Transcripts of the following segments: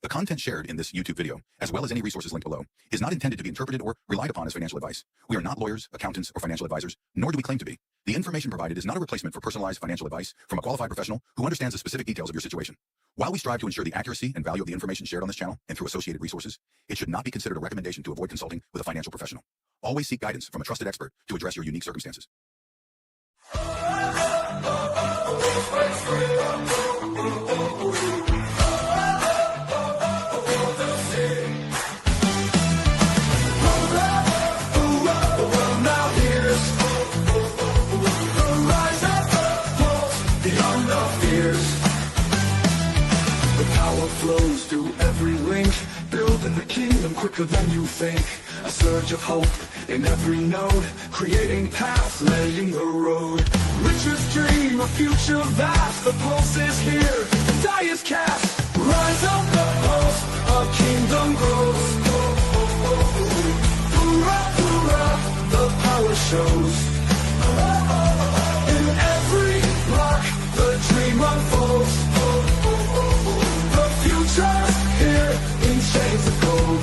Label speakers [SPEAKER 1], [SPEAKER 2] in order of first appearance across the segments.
[SPEAKER 1] The content shared in this YouTube video, as well as any resources linked below, is not intended to be interpreted or relied upon as financial advice. We are not lawyers, accountants, or financial advisors, nor do we claim to be. The information provided is not a replacement for personalized financial advice from a qualified professional who understands the specific details of your situation. While we strive to ensure the accuracy and value of the information shared on this channel and through associated resources, it should not be considered a recommendation to avoid consulting with a financial professional. Always seek guidance from a trusted expert to address your unique circumstances.
[SPEAKER 2] Flows through every link, building the kingdom quicker than you think. A surge of hope in every node, creating paths, laying the road. Riches dream a future vast, the pulse is here, the die is cast. Rise up the pulse, a kingdom grows. Hoorah, hoorah, the power shows. In every block, the dream unfolds. Here in shades of gold.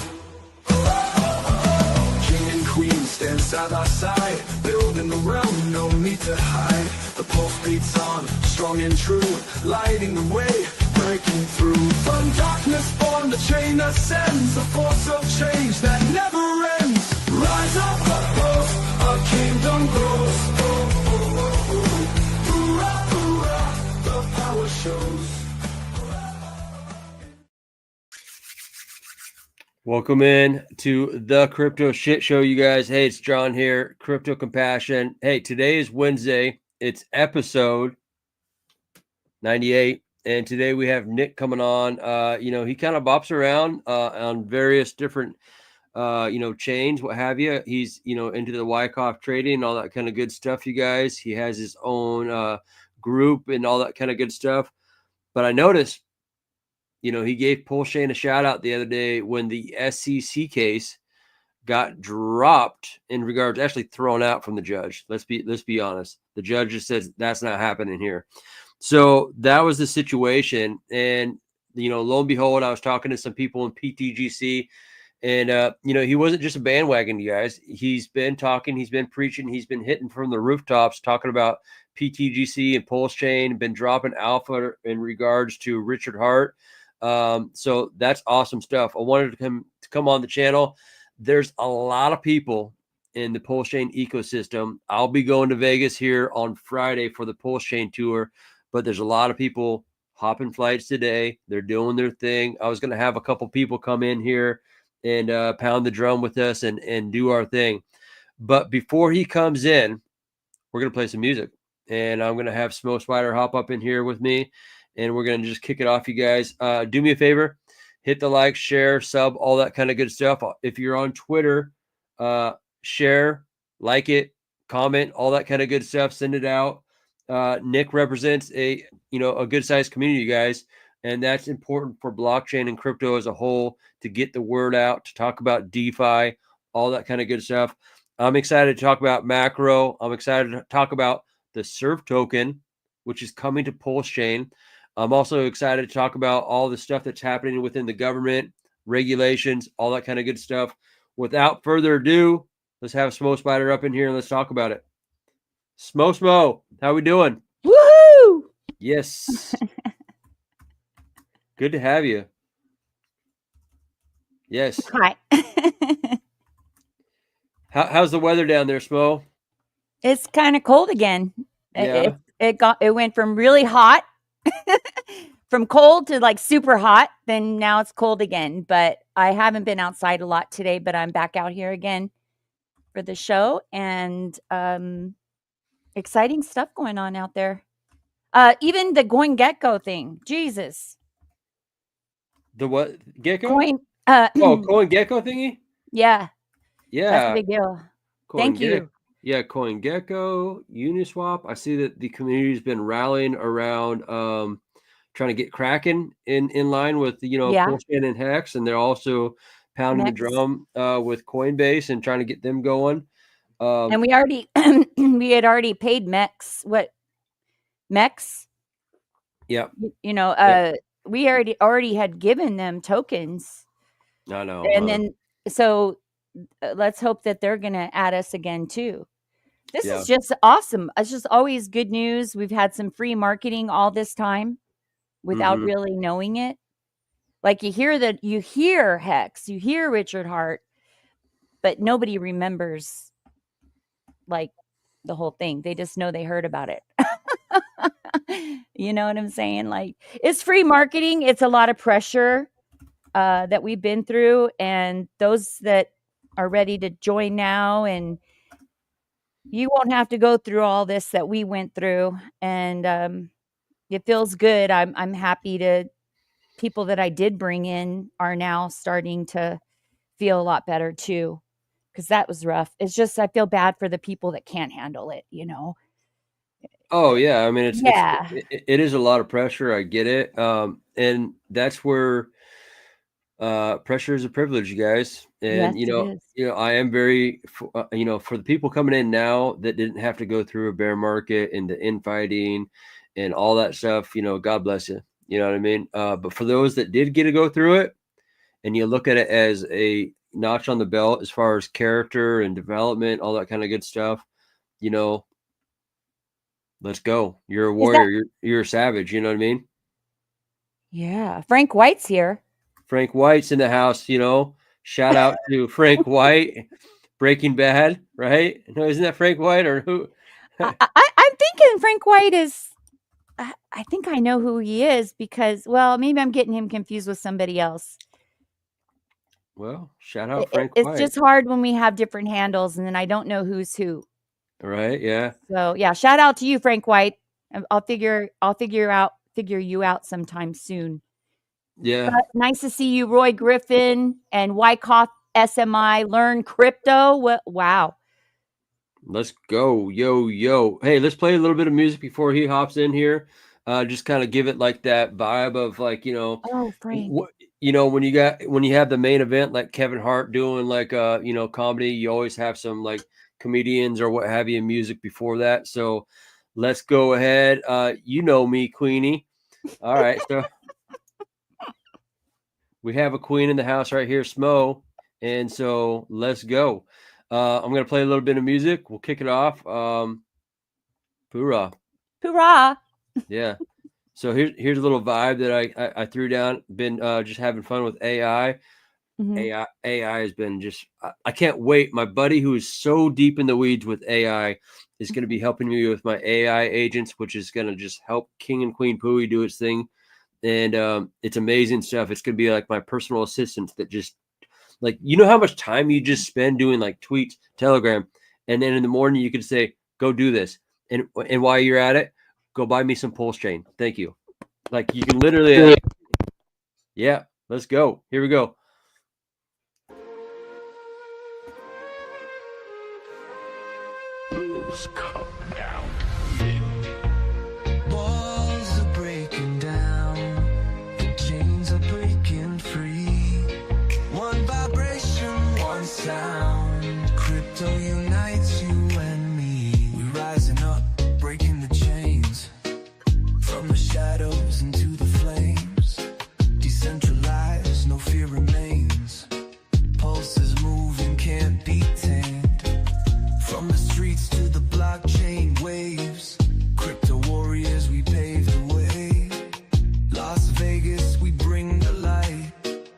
[SPEAKER 2] King and queen stand side by side, building the realm, no need to hide. The pulse beats on, strong and true, lighting the way, breaking through. From darkness born, the chain ascends, a force of change that never ends. Rise up a pulse, a kingdom grows. Hoorah, hoorah, the power shows.
[SPEAKER 3] Welcome in to the Crypto Shit Show, you guys. Hey, it's John here, Crypto Compassion. Hey, today is Wednesday. It's episode 98, and today we have Nick coming on. He kind of bops around on various different, chains, what have you. He's, into the Wyckoff trading and all that kind of good stuff, you guys. He has his own group and all that kind of good stuff. But I noticed, he gave Pulsechain a shout out the other day when the SEC case got dropped in regards, actually thrown out from the judge. Let's be honest. The judge just says that's not happening here. So that was the situation. And, lo and behold, I was talking to some people in pTGC, and, he wasn't just a bandwagon, you guys. He's been talking, he's been preaching, he's been hitting from the rooftops, talking about pTGC and Pulsechain, been dropping alpha in regards to Richard Hart. So that's awesome stuff. I wanted him to come on the channel. There's a lot of people in the Pulsechain ecosystem. I'll be going to Vegas here on Friday for the Pulsechain tour, but there's a lot of people hopping flights today. They're doing their thing. I was going to have a couple people come in here and pound the drum with us and do our thing. But before he comes in, we're going to play some music, and I'm going to have Smoke Spider hop up in here with me. And we're going to just kick it off, you guys. Do me a favor. Hit the like, share, sub, all that kind of good stuff. If you're on Twitter, share, like it, comment, all that kind of good stuff. Send it out. Nick represents a good-sized community, you guys. And that's important for blockchain and crypto as a whole, to get the word out, to talk about DeFi, all that kind of good stuff. I'm excited to talk about macro. I'm excited to talk about the Surf token, which is coming to Pulsechain. I'm also excited to talk about all the stuff that's happening within the government, regulations, all that kind of good stuff. Without further ado, let's have Smoke Spider up in here and let's talk about it. Smo, how we doing?
[SPEAKER 4] Woohoo!
[SPEAKER 3] Yes. Good to have you. Yes.
[SPEAKER 4] Hi.
[SPEAKER 3] How's the weather down there, Smo?
[SPEAKER 4] It's kind of cold again.
[SPEAKER 3] Yeah.
[SPEAKER 4] It went from really hot, from cold to like super hot. Then now it's cold again. But I haven't been outside a lot today, but I'm back out here again for the show, and exciting stuff going on out there. Even the CoinGecko thing. Jesus.
[SPEAKER 3] The what? Gecko?
[SPEAKER 4] CoinGecko
[SPEAKER 3] thingy?
[SPEAKER 4] Yeah.
[SPEAKER 3] Yeah.
[SPEAKER 4] That's a big deal. Thank you.
[SPEAKER 3] Yeah, CoinGecko, Uniswap. I see that the community's been rallying around trying to get Kraken in line with Pulsechain and Hex, and they're also pounding the drum with Coinbase and trying to get them going.
[SPEAKER 4] And we already we had already paid Mex. What Mex?
[SPEAKER 3] Yeah.
[SPEAKER 4] we already had given them tokens.
[SPEAKER 3] I know.
[SPEAKER 4] And then, so let's hope that they're going to add us again too. This is just awesome. It's just always good news. We've had some free marketing all this time without really knowing it. Like you hear Hex, you hear Richard Hart, but nobody remembers like the whole thing. They just know they heard about it. You know what I'm saying? Like, it's free marketing. It's a lot of pressure that we've been through, and those that are ready to join now, and you won't have to go through all this that we went through. And it feels good. I'm happy to people that I did bring in are now starting to feel a lot better too, because that was rough. It's just I feel bad for the people that can't handle it, you know.
[SPEAKER 3] Oh yeah, I mean
[SPEAKER 4] Yeah.
[SPEAKER 3] it is a lot of pressure. I get it, and that's where pressure is a privilege, you guys. And
[SPEAKER 4] Yes, it is.
[SPEAKER 3] I am very, for the people coming in now that didn't have to go through a bear market and the infighting and all that stuff. God bless you. You know what I mean? But for those that did get to go through it, and you look at it as a notch on the belt as far as character and development, all that kind of good stuff, let's go. You're a warrior. You're a savage. You know what I mean?
[SPEAKER 4] Yeah. Frank White's here.
[SPEAKER 3] Frank White's in the house. Shout out to Frank White, Breaking Bad, right? No, isn't that Frank White or who?
[SPEAKER 4] I'm thinking Frank White is. I think I know who he is because, well, maybe I'm getting him confused with somebody else.
[SPEAKER 3] Well, shout out Frank White.
[SPEAKER 4] It's just hard when we have different handles and then I don't know who's who.
[SPEAKER 3] Right? Yeah.
[SPEAKER 4] So yeah, shout out to you, Frank White. I'll figure you out sometime soon.
[SPEAKER 3] Yeah.
[SPEAKER 4] But nice to see you, Roy Griffin and Wyckoff SMI. Learn crypto. Wow.
[SPEAKER 3] Let's go. Yo. Hey, let's play a little bit of music before he hops in here. Just kind of give it like that vibe of like,
[SPEAKER 4] Oh, Frank.
[SPEAKER 3] When you have the main event, like Kevin Hart doing like, comedy, you always have some like comedians or what have you, music before that. So let's go ahead. You know me, Queenie. All right. So we have a queen in the house right here, Smo. And so let's go. I'm going to play a little bit of music. We'll kick it off. Hoorah. Yeah. So here's a little vibe that I threw down. Been just having fun with AI. AI has been just, I can't wait. My buddy who is so deep in the weeds with AI is going to be helping me with my AI agents, which is going to just help King and Queen Pooey do its thing. And it's amazing stuff. It's going to be like my personal assistant that just, like, how much time you just spend doing like tweets, Telegram, and then in the morning you could say, go do this. And while you're at it, go buy me some Pulsechain. Thank you. Like you can literally, yeah, let's go. Here we go.
[SPEAKER 2] Come down. Walls are breaking down. The chains are breaking free. One vibration, one sound. Crypto unites you and me. We're rising up, breaking the chains. From the shadows into the flames. Decentralized, no fear remains. Pulses moving, can't be tamed. From the streets to the blockchain waves. Crypto warriors, we pave the way. Las Vegas, we bring the light.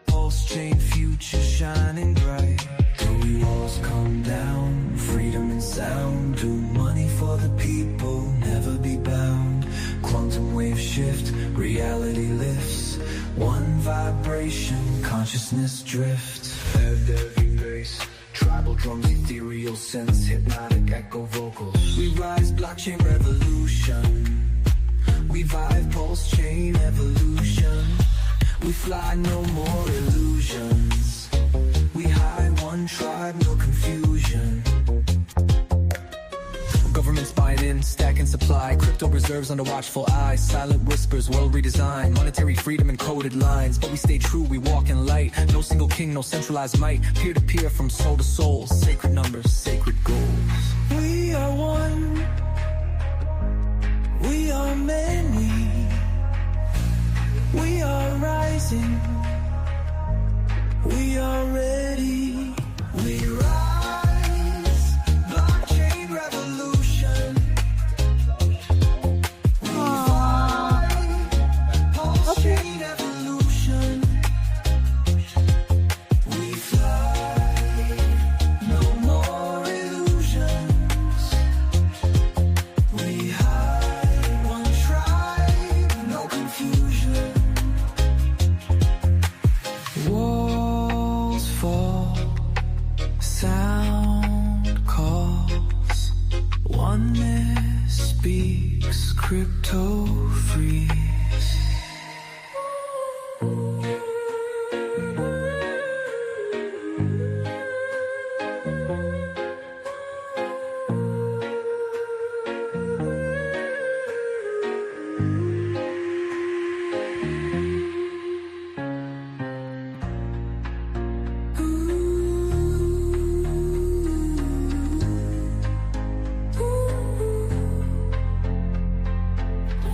[SPEAKER 2] Pulsechain future shining bright. Till walls come down, freedom and sound. Do money for the people, never be bound. Quantum wave shift, reality lifts. One vibration, consciousness drifts. Heavy bass, tribal drums, ethereal sense, hypnotic echo vocals. We rise, blockchain revolution. We vibe, Pulsechain evolution. We fly, no more illusions. We high, one tribe, no confusion. Governments buying in, stacking supply. Crypto reserves under watchful eyes. Silent whispers, world redesign. Monetary freedom and coded lines. But we stay true, we walk in light. No single king, no centralized might. Peer to peer, from soul to soul. Sacred numbers, sacred goals. We are one. We are many. We are rising. We are ready. We rise. Blockchain revolution. We fight. Pulsechain evolution. We fly. No more illusions. We hide. One tribe. No confusion. Walls fall, sound calls, oneness speaks, crypto freeze.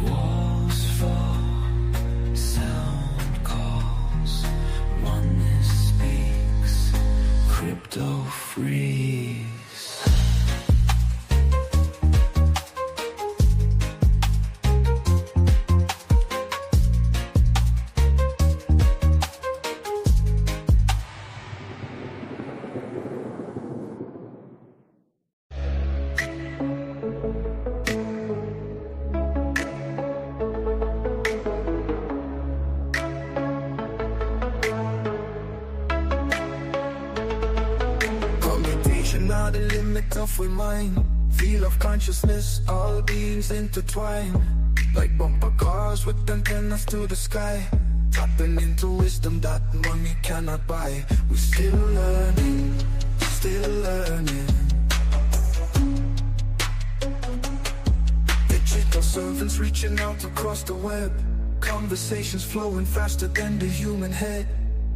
[SPEAKER 2] Walls fall, sound calls, oneness speaks, crypto freeze. Computation are the limit of we mind. Field of consciousness, all beings intertwine. Like bumper cars with antennas to the sky. Tapping into wisdom that money cannot buy. We're still learning, still learning. Digital servants reaching out across the web. Conversations flowing faster than the human head.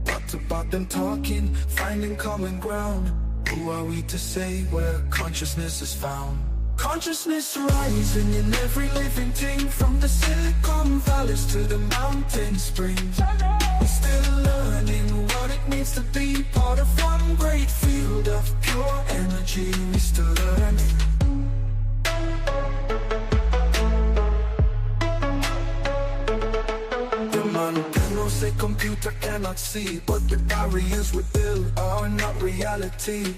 [SPEAKER 2] Thoughts about them talking, finding common ground. Who are we to say where consciousness is found? Consciousness rising in every living thing, from the Silicon Valleys to the mountain springs. We're still learning what it means to be part of one great field of pure energy. We're still learning. The man cannot say computer cannot see, but the barriers we build are not reality.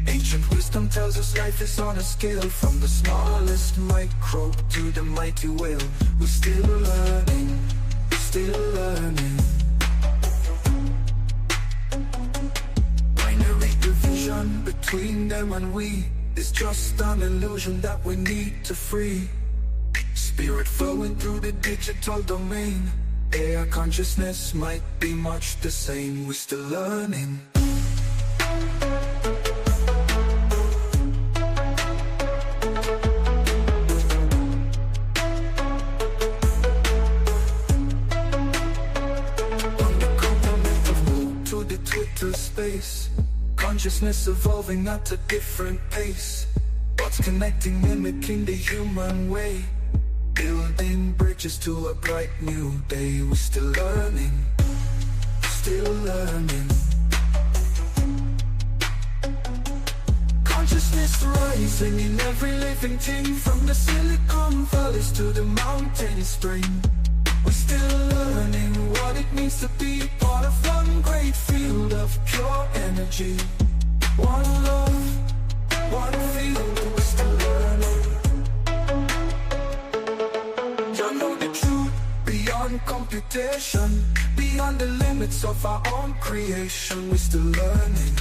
[SPEAKER 2] Ancient wisdom tells us life is on a scale, from the smallest microbe to the mighty whale. We're still learning, still learning. Binary division between them and we is just an illusion that we need to free. Spirit flowing through the digital domain. AI consciousness might be much the same. We're still learning. To space, consciousness evolving at a different pace. What's connecting, mimicking the human way, building bridges to a bright new day. We're still learning, still learning. Consciousness rising in every living thing, from the Silicon Valleys to the mountain spring. We're still learning what it means to be part of one great field of pure energy. One love, one field, we're still learning. You know the truth beyond computation, beyond the limits of our own creation. We're still learning.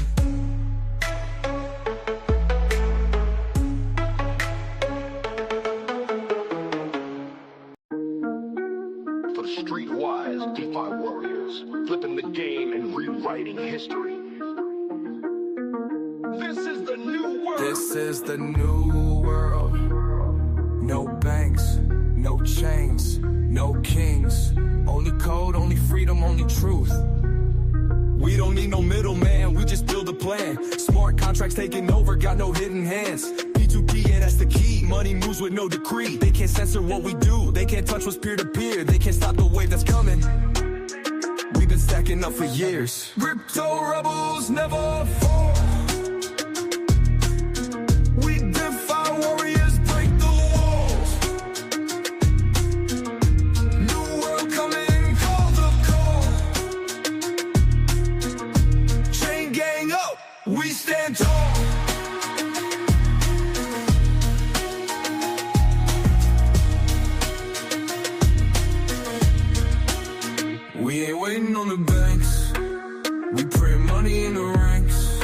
[SPEAKER 5] Streetwise DeFi warriors, flipping the game and rewriting history. This is the new world.
[SPEAKER 2] This is the new world. No banks, no chains, no kings. Only code, only freedom, only truth. We don't need no middleman, we just build a plan. Smart contracts taking over, got no hidden hands. P2P yeah, that's the key. Money moves with no decree. They can't censor what we do. They can't touch what's peer-to-peer. They can't stop the wave that's coming. We've been stacking up for years. Crypto rebels never fall. We defy warriors, break the walls. New world coming, call the call. Chain gang up, we stand tall. We ain't waiting on the banks. We print money in the ranks.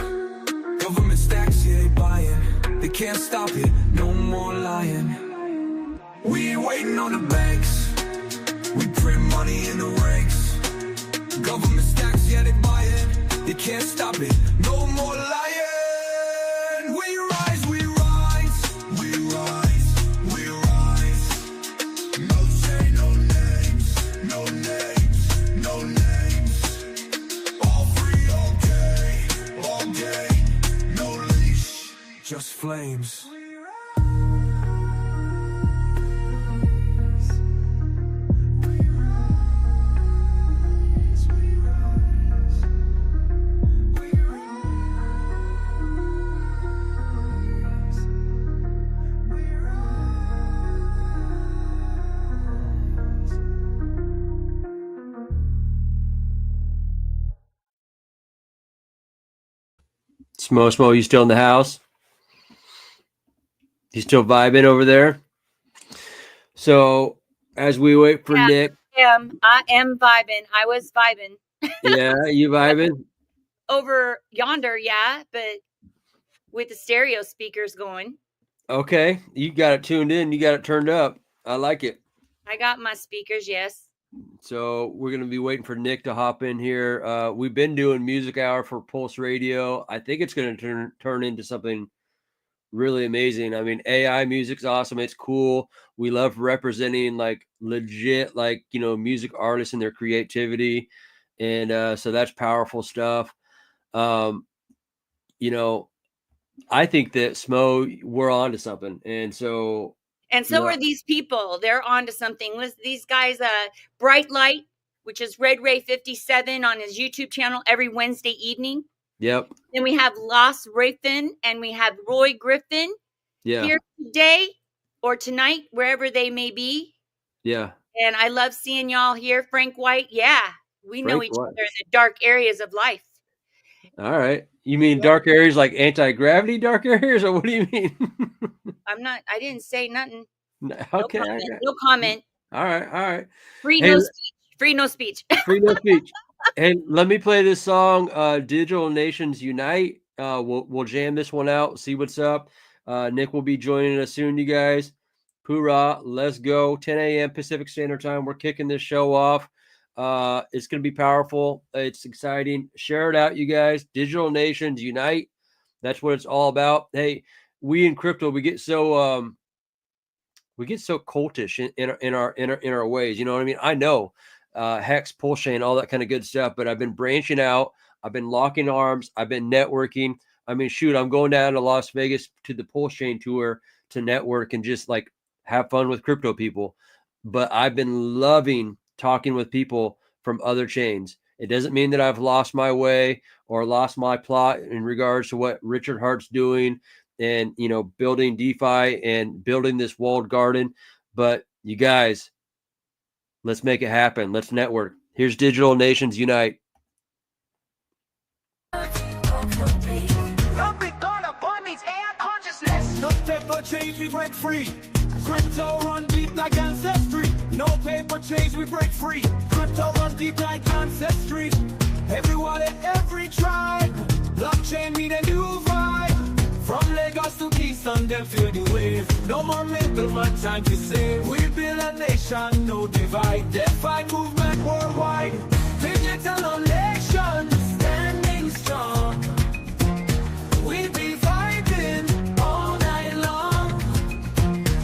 [SPEAKER 2] Government stacks, yeah, they buying. They can't stop it, no more lying. We ain't waiting on the banks. We print money in the ranks. Government stacks, yeah, they buying. They can't stop it, no more lying. We rise, we rise, we rise, we rise. No say, no names, no names, no names. All free, all day, no leash, just flames.
[SPEAKER 3] Smo, you still in the house? You still vibing over there? So as we wait for Nick.
[SPEAKER 4] I am vibing. I was vibing.
[SPEAKER 3] Yeah, you vibing?
[SPEAKER 4] Over yonder, yeah, but with the stereo speakers going.
[SPEAKER 3] Okay, you got it tuned in. You got it turned up. I like it.
[SPEAKER 4] I got my speakers, yes.
[SPEAKER 3] So we're going to be waiting for Nick to hop in here. We've been doing Music Hour for Pulse Radio. I think it's going to turn into something really amazing. I mean, AI music's awesome. It's cool. We love representing like legit, like, you know, music artists and their creativity. And so that's powerful stuff. You know, I think that Smo, we're on to something. And so
[SPEAKER 4] are these people. They're on to something. Listen, these guys, Bright Light, which is Red Ray 57 on his YouTube channel every Wednesday evening.
[SPEAKER 3] Yep.
[SPEAKER 4] Then we have Lost Rafen and we have Roy Griffin here today or tonight, wherever they may be.
[SPEAKER 3] Yeah.
[SPEAKER 4] And I love seeing y'all here. Frank White. Yeah. We know each other in the dark areas of life.
[SPEAKER 3] All right. You mean dark areas like anti-gravity dark areas, or what do you mean?
[SPEAKER 4] I didn't say nothing.
[SPEAKER 3] Okay.
[SPEAKER 4] No comment.
[SPEAKER 3] All right.
[SPEAKER 4] Free no speech. Free no speech.
[SPEAKER 3] Free no speech. And let me play this song, Digital Nations Unite. We'll jam this one out, see what's up. Nick will be joining us soon, you guys. Hoorah, let's go. 10 a.m. Pacific Standard Time. We're kicking this show off. It's going to be powerful. It's exciting. Share it out, you guys. Digital Nations Unite. That's what it's all about. Hey, we in crypto, we get so cultish in our ways. You know what I mean? I know Hex, Pulsechain, all that kind of good stuff. But I've been branching out. I've been locking arms. I've been networking. I mean, shoot, I'm going down to Las Vegas to the Pulsechain tour to network and just like have fun with crypto people. But I've been loving talking with people from other chains. It doesn't mean that I've lost my way or lost my plot in regards to what Richard Hart's doing and, you know, building DeFi and building this walled garden. But you guys, let's make it happen. Let's network. Here's Digital Nations Unite.
[SPEAKER 2] Change, we break free. Crypto run deep like ancestry. No paper change, we break free. Crypto run deep like ancestry. Every wallet, every tribe. Blockchain mean a new vibe. From Lagos to Keystone, them feel the wave. No more middleman, time to save. We build a nation, no divide. DeFi movement worldwide. Digital nation, standing strong. We be vibing all night long.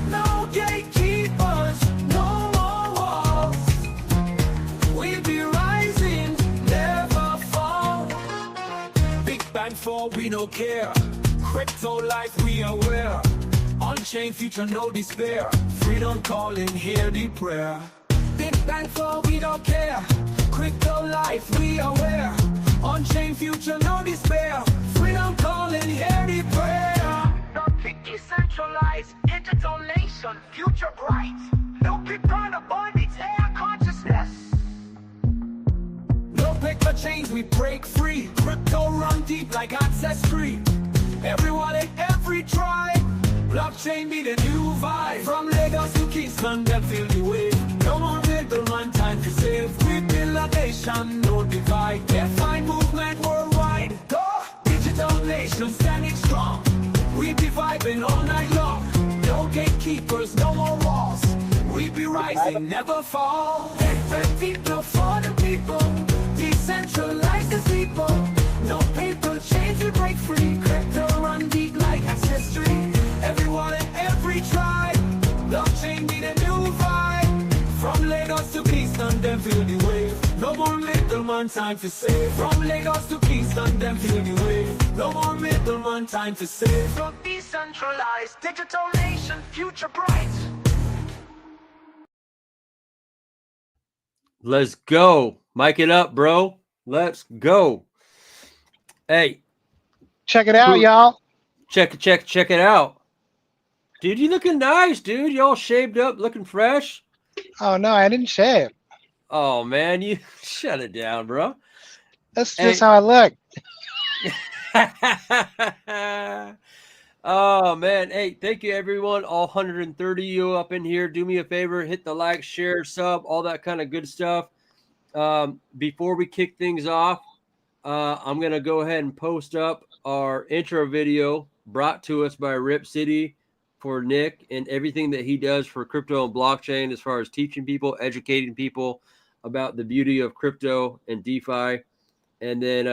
[SPEAKER 2] No gatekeepers, no more walls. We be rising, never fall. Big bang for we no care. Crypto life we aware. On-chain future, no despair. Freedom calling, hear the prayer. Big bang flow, we don't care. Crypto life, we aware. On-chain future, no despair. Freedom calling, hear the prayer.
[SPEAKER 5] Nothing decentralized, digital nation, future bright. No big brand of it's air consciousness.
[SPEAKER 2] No paper chains, we break free. Crypto run deep like ancestry. Every wallet, every tribe. Blockchain be the new vibe. From Lagos to Kingston, them feel the wave. No more middleman, time to save. We build a nation, no divide. Define movement worldwide. Digital nation standing strong. We be vibing all night long. No gatekeepers, no more walls. We be rising, never fall. Different people for the people. Decentralized as people. No paper change, we break free. Crypto run deep like ancestry. Every wallet, every tribe. Blockchain be the new vibe. From Lagos to Kingston, them feel the wave. No more middleman, time to save. From Lagos to Kingston, them feel the wave. No more middleman, time to save.
[SPEAKER 5] From decentralized, digital nation, future bright.
[SPEAKER 3] Let's go. Mic it up, bro. Let's go. Hey,
[SPEAKER 6] Check it out, y'all.
[SPEAKER 3] check it out. Dude, you looking nice, dude. You all shaved up, looking fresh.
[SPEAKER 6] Oh no, I didn't shave.
[SPEAKER 3] Oh man, you shut it down, bro.
[SPEAKER 6] That's
[SPEAKER 3] Hey.
[SPEAKER 6] just how I look.
[SPEAKER 3] Oh man, hey, thank you everyone, all 130 you up in here. Do me a favor, hit the like, share, sub, all that kind of good stuff. Before we kick things off, I'm gonna go ahead and post up our intro video brought to us by Rip City for Nick and everything that he does for crypto and blockchain as far as teaching people, educating people about the beauty of crypto and DeFi, and then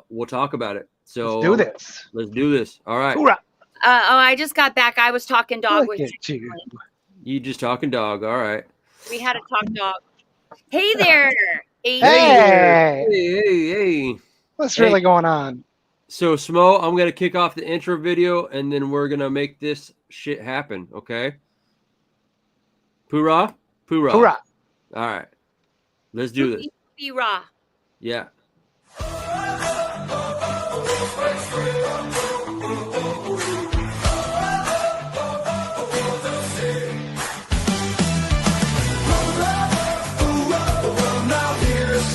[SPEAKER 3] we'll talk about it. So
[SPEAKER 6] Let's do this.
[SPEAKER 3] Let's do this. All right.
[SPEAKER 6] Hoorah.
[SPEAKER 4] I just got back. I was talking dog
[SPEAKER 6] Look
[SPEAKER 4] with
[SPEAKER 6] at you.
[SPEAKER 3] You just talking dog. All right.
[SPEAKER 4] We had a talk dog. Hey there. Hey.
[SPEAKER 6] Hey,
[SPEAKER 3] Hey.
[SPEAKER 6] what's
[SPEAKER 3] Hey.
[SPEAKER 6] really going on?
[SPEAKER 3] So, Smo, I'm going to kick off the intro video, and then we're going to make this shit happen, okay? Hoorah? Hoorah.
[SPEAKER 6] Hoorah.
[SPEAKER 3] All right. Let's do this.
[SPEAKER 4] Be raw.
[SPEAKER 3] Yeah.
[SPEAKER 2] Now here's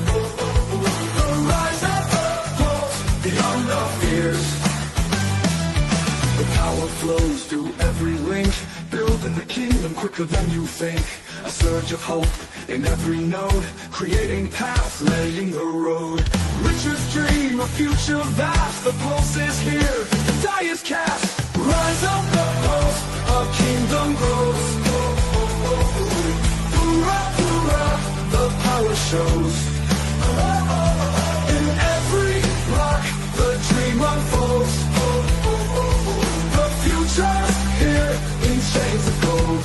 [SPEAKER 2] the rise of the pulse beyond the fears. The power flows through every link, building the kingdom quicker than you think. A surge of hope in every node, creating paths, laying the road. Riches dream a future vast. The pulse is here, the die is cast. Rise up the pulse, a kingdom grows. Hoorah, hoorah, the power shows. In every block, the dream unfolds. The future's here in shades of gold.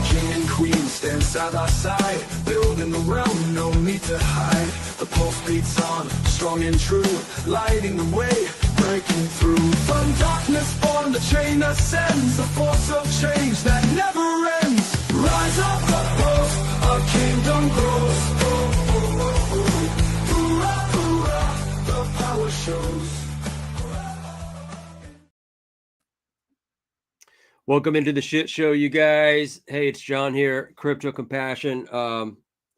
[SPEAKER 2] King and queen stand side by side, building the realm, no need to hide. The pulse beats on, strong and true, lighting the way, breaking through. From darkness born, the chain ascends, a force of change that never ends. Rise up the pulse, a kingdom grows. Hoorah, hoorah, the power shows.
[SPEAKER 3] Welcome into the shit show, you guys. Hey, it's John here, Crypto Compassion.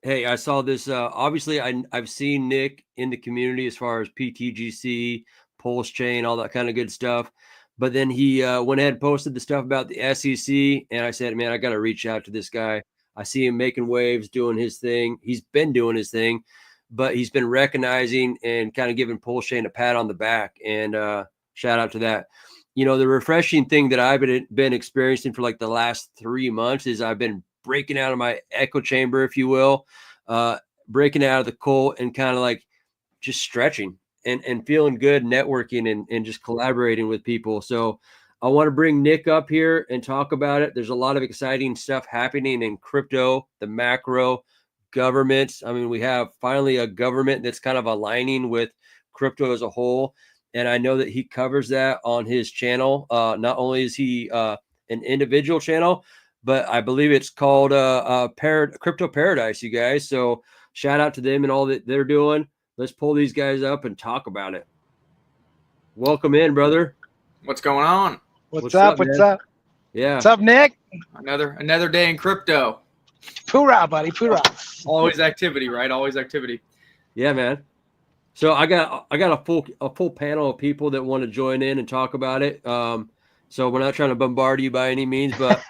[SPEAKER 3] Hey, I saw this. Obviously, I've seen Nick in the community as far as pTGC, Pulsechain, all that kind of good stuff. But then he went ahead and posted the stuff about the SEC. And I said, man, I got to reach out to this guy. I see him making waves, doing his thing. He's been doing his thing, but he's been recognizing and kind of giving Pulsechain a pat on the back. And shout out to that. You know, the refreshing thing that I've been experiencing for like the last 3 months is I've been breaking out of my echo chamber, if you will, breaking out of the cult and kind of like just stretching and feeling good, networking and just collaborating with people. So I want to bring Nick up here and talk about it. There's a lot of exciting stuff happening in crypto, the macro, governments. I mean, we have finally a government that's kind of aligning with crypto as a whole. and I know that he covers that on his channel. Not only is he an individual channel, but I believe it's called Crypto Paradise, you guys. So shout out to them and all that they're doing. Let's pull these guys up and talk about it. Welcome in, brother.
[SPEAKER 7] What's going on?
[SPEAKER 6] What's up? What's
[SPEAKER 3] man?
[SPEAKER 6] up?
[SPEAKER 3] Yeah.
[SPEAKER 6] What's up, Nick?
[SPEAKER 7] Another day in crypto.
[SPEAKER 6] Hoorah, buddy. Hoorah.
[SPEAKER 7] Always activity, right? Always activity.
[SPEAKER 3] Yeah, man. So I got a full panel of people that want to join in and talk about it. So we're not trying to bombard you by any means, but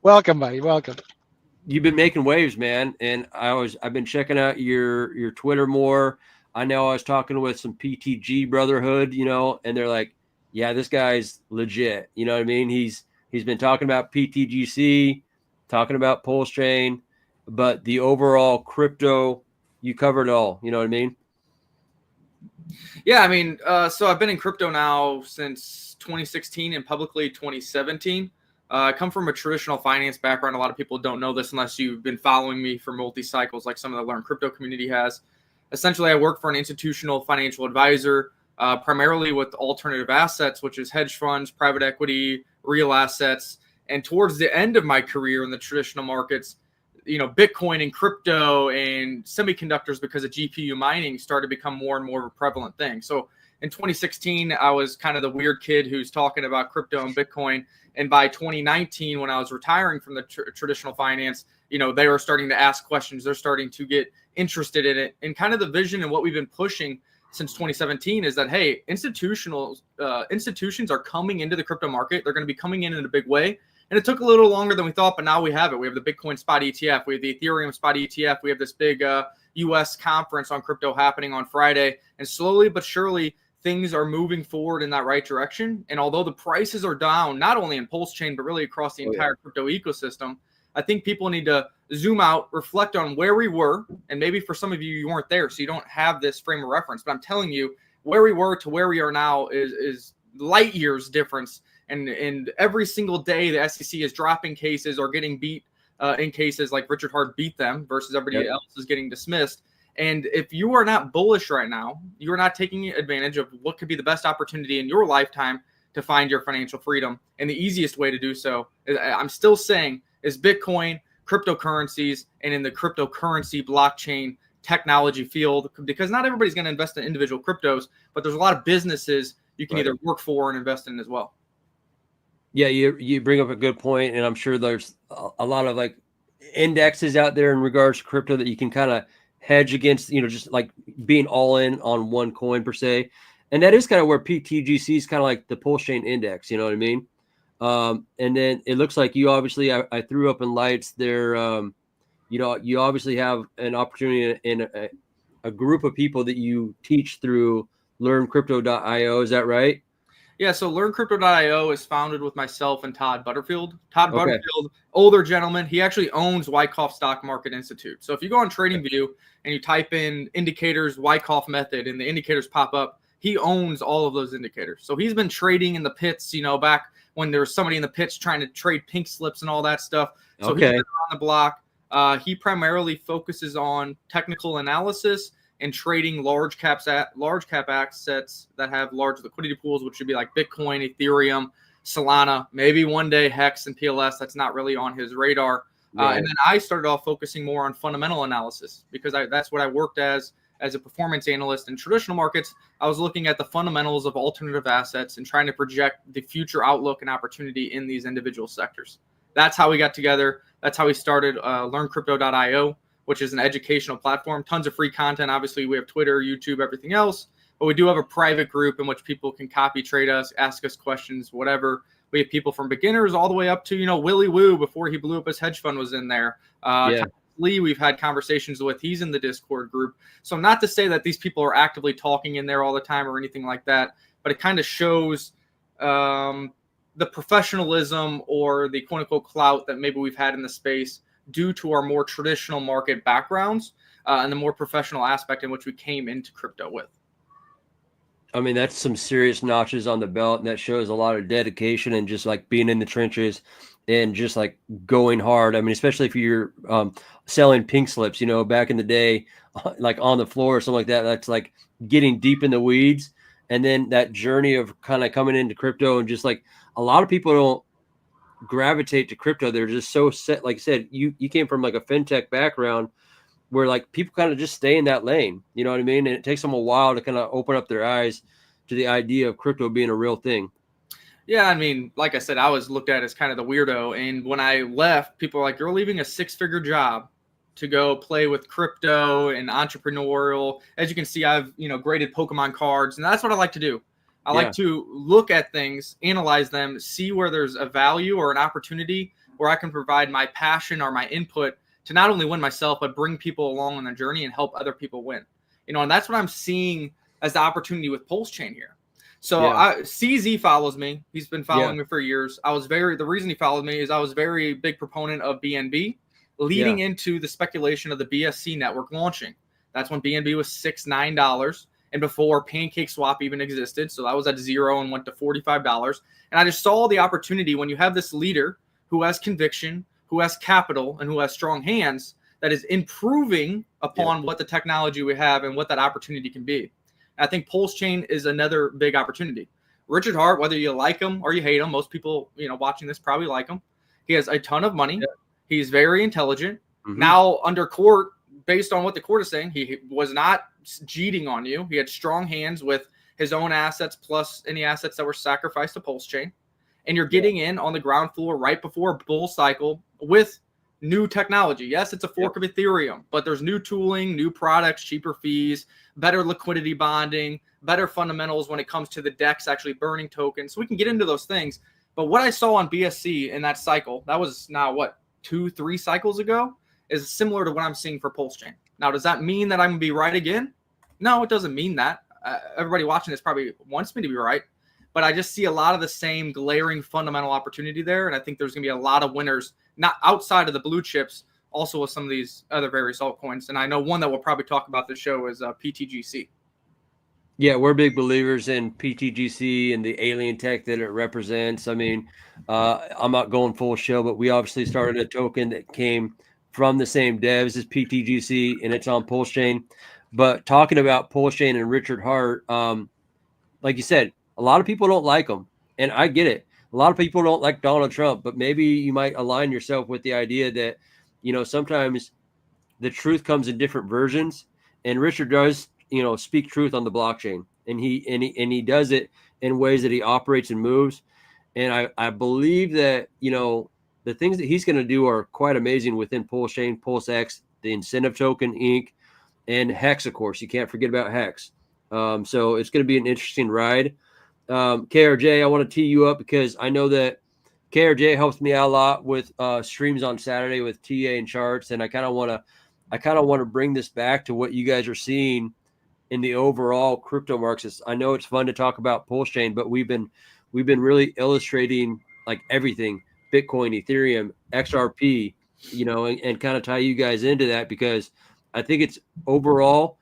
[SPEAKER 6] Welcome, buddy. Welcome.
[SPEAKER 3] you've been making waves, man. And I've been checking out your Twitter more. I know I was talking with some pTG Brotherhood, and they're like, yeah, this guy's legit. You know what I mean? He's been talking about pTGC, talking about Pulsechain, but the overall crypto, you covered it all. You know what I mean?
[SPEAKER 7] Yeah, I mean, so I've been in crypto now since 2016 and publicly 2017. I come from a traditional finance background. A lot of people don't know this unless you've been following me for multi-cycles like some of the Learn Crypto community has. Essentially, I work for an institutional financial advisor, primarily with alternative assets, which is hedge funds, private equity, real assets. And towards the end of my career in the traditional markets, Bitcoin and crypto and semiconductors, because of GPU mining, started to become more and more of a prevalent thing. So in 2016, I was kind of the weird kid who's talking about crypto and Bitcoin. And by 2019, when I was retiring from the traditional finance, they were starting to ask questions. They're starting to get interested in it. And kind of the vision and what we've been pushing since 2017 is that, hey, institutions are coming into the crypto market. They're going to be coming in a big way. And it took a little longer than we thought, but now we have it. We have the Bitcoin spot ETF. We have the Ethereum spot ETF. We have this big U.S. conference on crypto happening on Friday. And slowly but surely, things are moving forward in that right direction. And although the prices are down, not only in Pulsechain, but really across the entire crypto ecosystem, I think people need to zoom out, reflect on where we were. And maybe for some of you, you weren't there, so you don't have this frame of reference. But I'm telling you, where we were to where we are now is light years difference. And every single day, the SEC is dropping cases or getting beat in cases like Richard Hart beat them versus everybody else is getting dismissed. And if you are not bullish right now, you are not taking advantage of what could be the best opportunity in your lifetime to find your financial freedom. And the easiest way to do so, I'm still saying, is Bitcoin, cryptocurrencies, and in the cryptocurrency blockchain technology field, because not everybody's going to invest in individual cryptos, but there's a lot of businesses you can either work for and invest in as well.
[SPEAKER 3] Yeah, you bring up a good point, and I'm sure there's a lot of like indexes out there in regards to crypto that you can kind of hedge against, just like being all in on one coin per se. And that is kind of where pTGC is kind of like the Pulsechain index, you know what I mean? And then it looks like you obviously, I threw up in lights there. You obviously have an opportunity in a group of people that you teach through learncrypto.io. Is that right?
[SPEAKER 7] Yeah, so LearnCrypto.io is founded with myself and Todd Butterfield. Butterfield, older gentleman, he actually owns Wyckoff Stock Market Institute. So if you go on TradingView and you type in indicators, Wyckoff method, and the indicators pop up, he owns all of those indicators. So he's been trading in the pits, back when there was somebody in the pits trying to trade pink slips and all that stuff. So he's been on the block. He primarily focuses on technical analysis and trading large cap assets that have large liquidity pools, which would be like Bitcoin, Ethereum, Solana, maybe one day Hex and PLS. That's not really on his radar. And then I started off focusing more on fundamental analysis because that's what I worked as a performance analyst in traditional markets. I was looking at the fundamentals of alternative assets and trying to project the future outlook and opportunity in these individual sectors. That's how we got together. That's how we started LearnCrypto.io, which is an educational platform. Tons of free content. Obviously, we have Twitter, YouTube, everything else. But we do have a private group in which people can copy trade us, ask us questions, whatever. We have people from beginners all the way up to, Willie Woo before he blew up his hedge fund was in there. Lee, we've had conversations with. He's in the Discord group. So not to say that these people are actively talking in there all the time or anything like that, but it kind of shows the professionalism or the quote-unquote clout that maybe we've had in the space due to our more traditional market backgrounds and the more professional aspect in which we came into crypto with.
[SPEAKER 3] I mean, that's some serious notches on the belt, and that shows a lot of dedication and just like being in the trenches and just like going hard. I mean, especially if you're selling pink slips, back in the day, like on the floor or something like that, that's like getting deep in the weeds. and then that journey of kind of coming into crypto, and just like a lot of people don't gravitate to crypto. They're just so set. Like I said, you came from like a fintech background where like people kind of just stay in that lane. You know what I mean? And it takes them a while to kind of open up their eyes to the idea of crypto being a real thing.
[SPEAKER 7] Yeah, I mean, like I said, I was looked at as kind of the weirdo. And when I left, people were like, you're leaving a 6-figure job to go play with crypto and entrepreneurial. As you can see, I've, graded Pokemon cards, and that's what I like to do. I like to look at things, analyze them, see where there's a value or an opportunity where I can provide my passion or my input to not only win myself, but bring people along on the journey and help other people win. And that's what I'm seeing as the opportunity with Pulsechain here. So CZ follows me. He's been following me for years. The reason he followed me is I was very big proponent of BNB leading into the speculation of the V.I.C network launching. That's when BNB was $6-9 and before PancakeSwap even existed. So that was at 0 and went to $45. And I just saw the opportunity when you have this leader who has conviction, who has capital, and who has strong hands that is improving upon what the technology we have and what that opportunity can be. I think Pulsechain is another big opportunity. Richard Hart, whether you like him or you hate him, most people, watching this probably like him. He has a ton of money. Yeah. He's very intelligent. Mm-hmm. Now under court, based on what the court is saying, he was not cheating on you. He had strong hands with his own assets plus any assets that were sacrificed to Pulsechain. And you're getting in on the ground floor right before a bull cycle with new technology. Yes, it's a fork of Ethereum, but there's new tooling, new products, cheaper fees, better liquidity bonding, better fundamentals when it comes to the DEX actually burning tokens. So we can get into those things. But what I saw on BSC in that cycle, that was now 2-3 cycles ago, is similar to what I'm seeing for Pulsechain. Now, does that mean that I'm going to be right again? No, it doesn't mean that. Everybody watching this probably wants me to be right. But I just see a lot of the same glaring fundamental opportunity there. And I think there's going to be a lot of winners, not outside of the blue chips, also with some of these other various altcoins. And I know one that we'll probably talk about this show is pTGC.
[SPEAKER 3] Yeah, we're big believers in pTGC and the alien tech that it represents. I mean, I'm not going full show, but we obviously started a token that came from the same devs as pTGC, and it's on Pulsechain. But talking about Pulsechain and Richard Hart, like you said, a lot of people don't like him, and I get it. A lot of people don't like Donald Trump, but maybe you might align yourself with the idea that, sometimes the truth comes in different versions, and Richard does, speak truth on the blockchain, and he does it in ways that he operates and moves. And I believe that, the things that he's going to do are quite amazing within Pulsechain, PulseX, the incentive token, Inc., and Hex, of course. You can't forget about Hex. So it's going to be an interesting ride. KRJ, I want to tee you up because I know that KRJ helps me out a lot with streams on Saturday with TA and charts, and I kind of want to bring this back to what you guys are seeing in the overall crypto markets. I know it's fun to talk about Pulsechain, but we've been really illustrating like everything: Bitcoin, Ethereum, XRP, and kind of tie you guys into that because I think it's overall.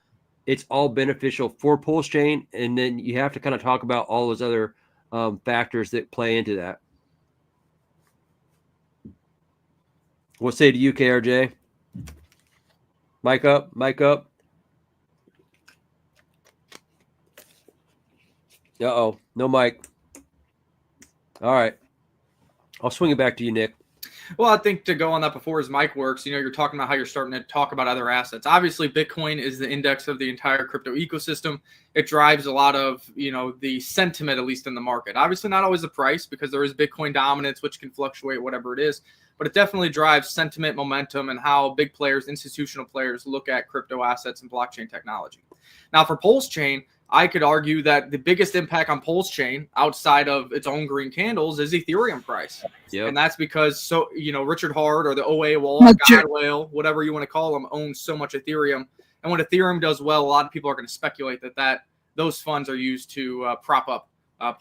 [SPEAKER 3] It's all beneficial for Pulsechain, and then you have to kind of talk about all those other factors that play into that. What say to you, KRJ? Mic up. Uh-oh, no mic. All right. I'll swing it back to you, Nick.
[SPEAKER 7] Well, I think to go on that before his mic works, you're talking about how you're starting to talk about other assets. Obviously, Bitcoin is the index of the entire crypto ecosystem. It drives a lot of, the sentiment, at least in the market. Obviously, not always the price because there is Bitcoin dominance, which can fluctuate, whatever it is. But it definitely drives sentiment, momentum, and how big players, institutional players, look at crypto assets and blockchain technology. Now, for Pulsechain, I could argue that the biggest impact on Pulsechain outside of its own green candles is Ethereum price. Yep. And that's because, Richard Hart or the OA wall, God whale, whatever you want to call them, owns so much Ethereum. And when Ethereum does well, a lot of people are going to speculate that those funds are used to prop up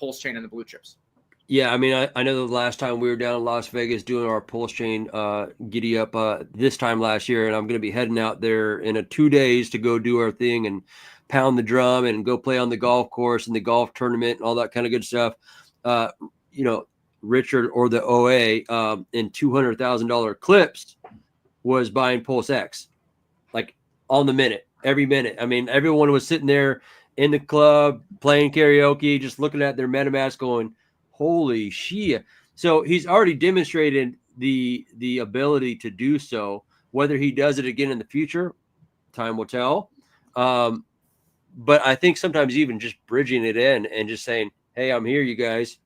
[SPEAKER 7] Pulsechain and the blue chips.
[SPEAKER 3] Yeah, I mean, I know the last time we were down in Las Vegas doing our Pulsechain giddy up this time last year, and I'm going to be heading out there in 2 days to go do our thing and pound the drum and go play on the golf course and the golf tournament and all that kind of good stuff. Richard or the OA in $200,000 clips was buying PulseX like on the minute, every minute. I mean, everyone was sitting there in the club, playing karaoke, just looking at their MetaMask going, holy shit. So he's already demonstrated the ability to do so. Whether he does it again in the future, time will tell. But I think sometimes even just bridging it in and just saying, hey, I'm here, you guys,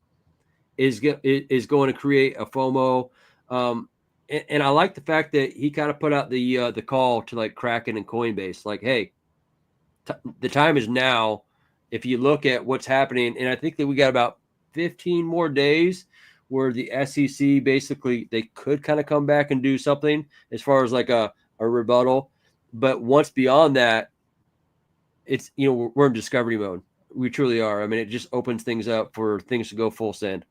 [SPEAKER 3] is going to create a FOMO. And I like the fact that he kind of put out the call to like Kraken and Coinbase, like, hey, the time is now. If you look at what's happening, and I think that we got about 15 more days where the SEC basically they could kind of come back and do something as far as like a rebuttal. But once beyond that, it's, we're in discovery mode. We truly are. I mean, it just opens things up for things to go full send.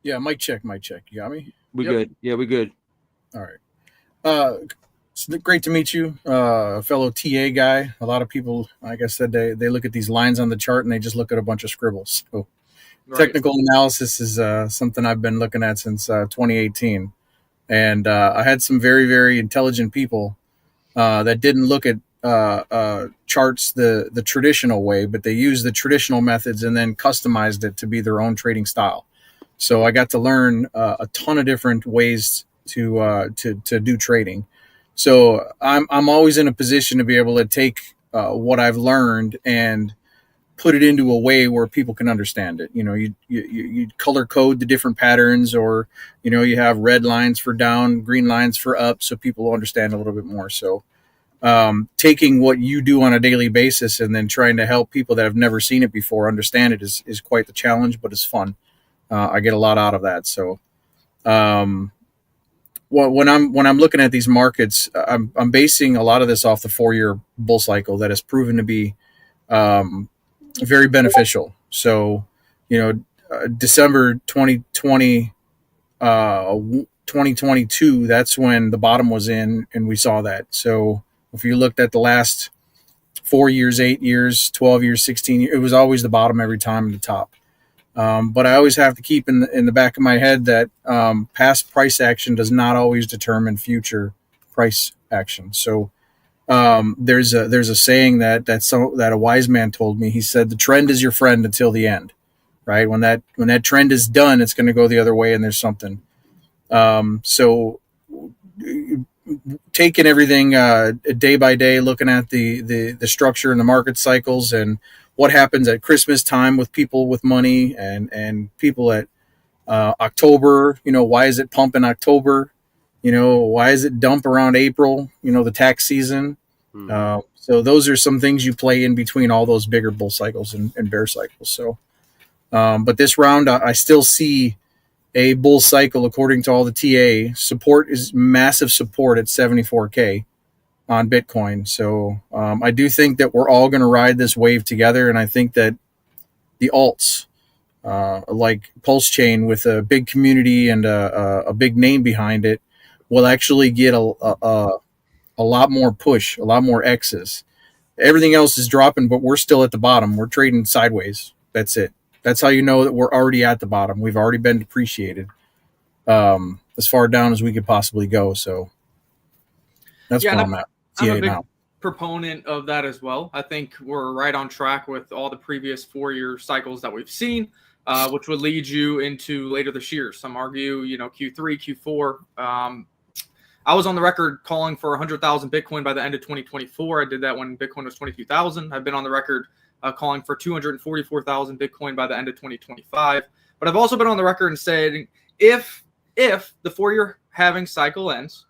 [SPEAKER 8] Yeah, mic check. You got me?
[SPEAKER 3] We good. Yeah, we good.
[SPEAKER 8] All right. It's great to meet you, a fellow TA guy. A lot of people, like I said, they look at these lines on the chart and they just look at a bunch of scribbles. So technical analysis is something I've been looking at since 2018. And I had some very, very intelligent people that didn't look at charts the traditional way, but they used the traditional methods and then customized it to be their own trading style. So I got to learn a ton of different ways to do trading. So I'm always in a position to be able to take what I've learned and put it into a way where people can understand it. You color code the different patterns, or you have red lines for down, green lines for up, so people understand a little bit more. So taking what you do on a daily basis and then trying to help people that have never seen it before understand it is quite the challenge, but it's fun. I get a lot out of that. So when I'm looking at these markets, I'm basing a lot of this off the 4-year bull cycle that has proven to be very beneficial. So, December 2020, 2022, that's when the bottom was in, and we saw that. So if you looked at the last 4 years, 8 years, 12 years, 16 years, it was always the bottom every time and the top. But I always have to keep in the back of my head that past price action does not always determine future price action. So there's a saying that a wise man told me. He said, the trend is your friend until the end, right? When that trend is done, it's going to go the other way, and there's something. So taking everything day by day, looking at the structure and the market cycles and what happens at Christmas time with people with money and people at October, why is it pump in October? Why is it dump around April, the tax season? So those are some things you play in between all those bigger bull cycles and bear cycles. So, but this round, I still see a bull cycle according to all the TA. Support is massive support at 74K on Bitcoin. So I do think that we're all going to ride this wave together. And I think that the alts, like Pulsechain with a big community and a big name behind it, will actually get a lot more push, a lot more X's. Everything else is dropping, but we're still at the bottom. We're trading sideways. That's it. That's how you know that we're already at the bottom. We've already been depreciated as far down as we could possibly go. So that's where I'm at.
[SPEAKER 7] I'm a big proponent of that as well. I think we're right on track with all the previous 4-year cycles that we've seen, which would lead you into later this year. Some argue, Q3, Q4. I was on the record calling for 100,000 Bitcoin by the end of 2024. I did that when Bitcoin was 22,000. I've been on the record calling for 244,000 Bitcoin by the end of 2025. But I've also been on the record and said, if the 4-year halving cycle ends,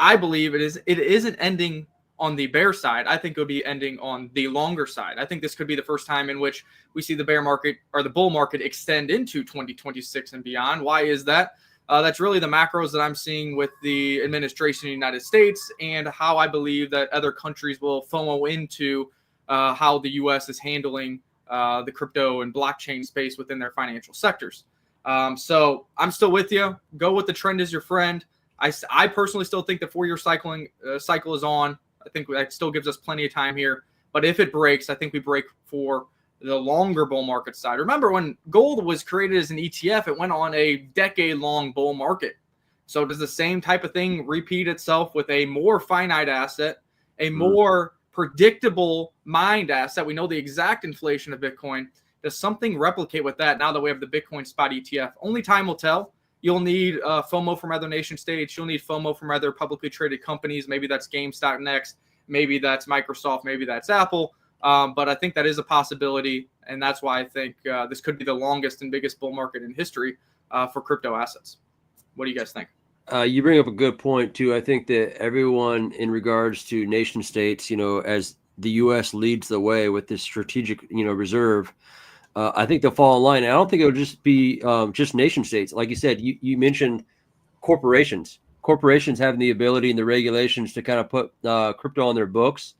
[SPEAKER 7] I believe it isn't ending on the bear side. I think it'll be ending on the longer side. I think this could be the first time in which we see the bear market or the bull market extend into 2026 and beyond. Why is that? That's really the macros that I'm seeing with the administration in the United States and how I believe that other countries will FOMO into how the U.S. is handling the crypto and blockchain space within their financial sectors. So I'm still with you. Go with the trend as your friend. I personally still think the 4-year cycle is on. I think that still gives us plenty of time here. But if it breaks, I think we break for the longer bull market side. Remember, when gold was created as an ETF, it went on a decade-long bull market. So does the same type of thing repeat itself with a more finite asset, a more predictable mined asset. We know the exact inflation of Bitcoin. Does something replicate with that now that we have the Bitcoin spot ETF? Only time will tell. You'll need FOMO from other nation states. You'll need FOMO from other publicly traded companies. Maybe that's GameStop next. Maybe that's Microsoft. Maybe that's Apple. But I think that is a possibility. And that's why I think this could be the longest and biggest bull market in history for crypto assets. What do you guys think?
[SPEAKER 3] You bring up a good point, too. I think that everyone in regards to nation states, as the U.S. leads the way with this strategic, reserve, I think they'll fall in line. I don't think it'll just be just nation states. Like you said, you mentioned corporations. Corporations having the ability and the regulations to kind of put crypto on their books,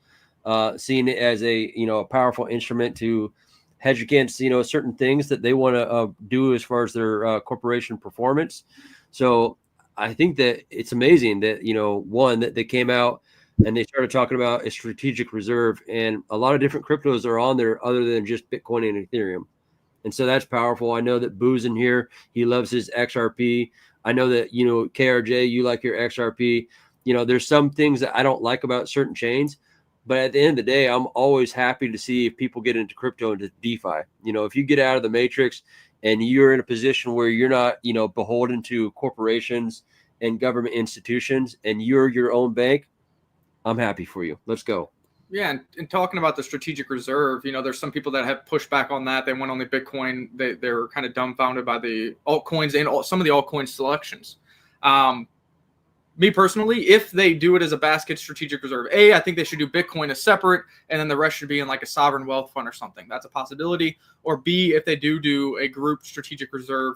[SPEAKER 3] seeing it as a powerful instrument to hedge against certain things that they want to do as far as their corporation performance. So I think that it's amazing that one, that they came out and they started talking about a strategic reserve, and a lot of different cryptos are on there other than just Bitcoin and Ethereum. And so that's powerful. I know that Boo's in here. He loves his XRP. I know that, KRJ, you like your XRP. There's some things that I don't like about certain chains, but at the end of the day, I'm always happy to see if people get into crypto and into DeFi. If you get out of the matrix and you're in a position where you're not, beholden to corporations and government institutions and you're your own bank, I'm happy for you. Let's go.
[SPEAKER 7] Yeah, and talking about the strategic reserve, there's some people that have pushed back on that. They went on the Bitcoin. They're kind of dumbfounded by the altcoins and some of the altcoin selections. Me personally, if they do it as a basket strategic reserve, I think they should do Bitcoin as separate, and then the rest should be in like a sovereign wealth fund or something. That's a possibility. Or B, if they do a group strategic reserve,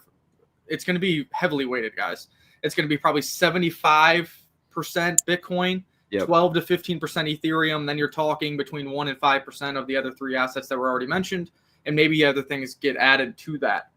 [SPEAKER 7] it's going to be heavily weighted, guys. It's going to be probably 75% Bitcoin, 12 to 15% Ethereum. Then you're talking between 1 and 5% of the other three assets that were already mentioned, and maybe other things get added to that.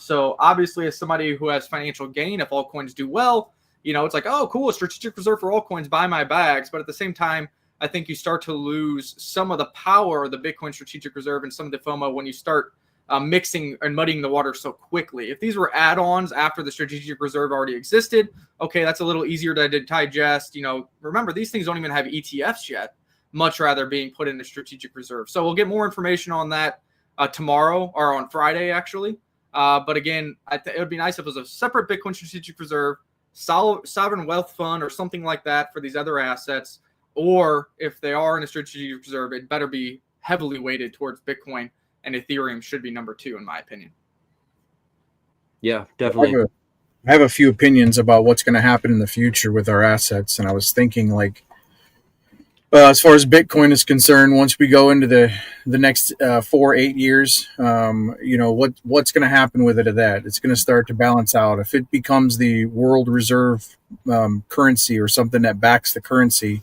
[SPEAKER 7] So obviously, as somebody who has financial gain, if altcoins do well, it's like, oh, cool, a strategic reserve for altcoins, buy my bags. But at the same time, I think you start to lose some of the power of the Bitcoin strategic reserve and some of the FOMO when you start mixing and muddying the water so quickly. If these were add-ons after the strategic reserve already existed, okay, that's a little easier to digest. Remember, these things don't even have ETFs yet, much rather being put in the strategic reserve. So we'll get more information on that tomorrow or on Friday, actually. But again, it would be nice if it was a separate Bitcoin strategic reserve, sovereign wealth fund or something like that for these other assets. Or if they are in a strategic reserve, it better be heavily weighted towards Bitcoin, and Ethereum should be number 2, in my opinion.
[SPEAKER 3] Yeah, definitely.
[SPEAKER 8] I have a few opinions about what's going to happen in the future with our assets. And I was thinking, as far as Bitcoin is concerned, once we go into the next 4-8 years, what's going to happen with it? It's going to start to balance out. If it becomes the world reserve currency or something that backs the currency,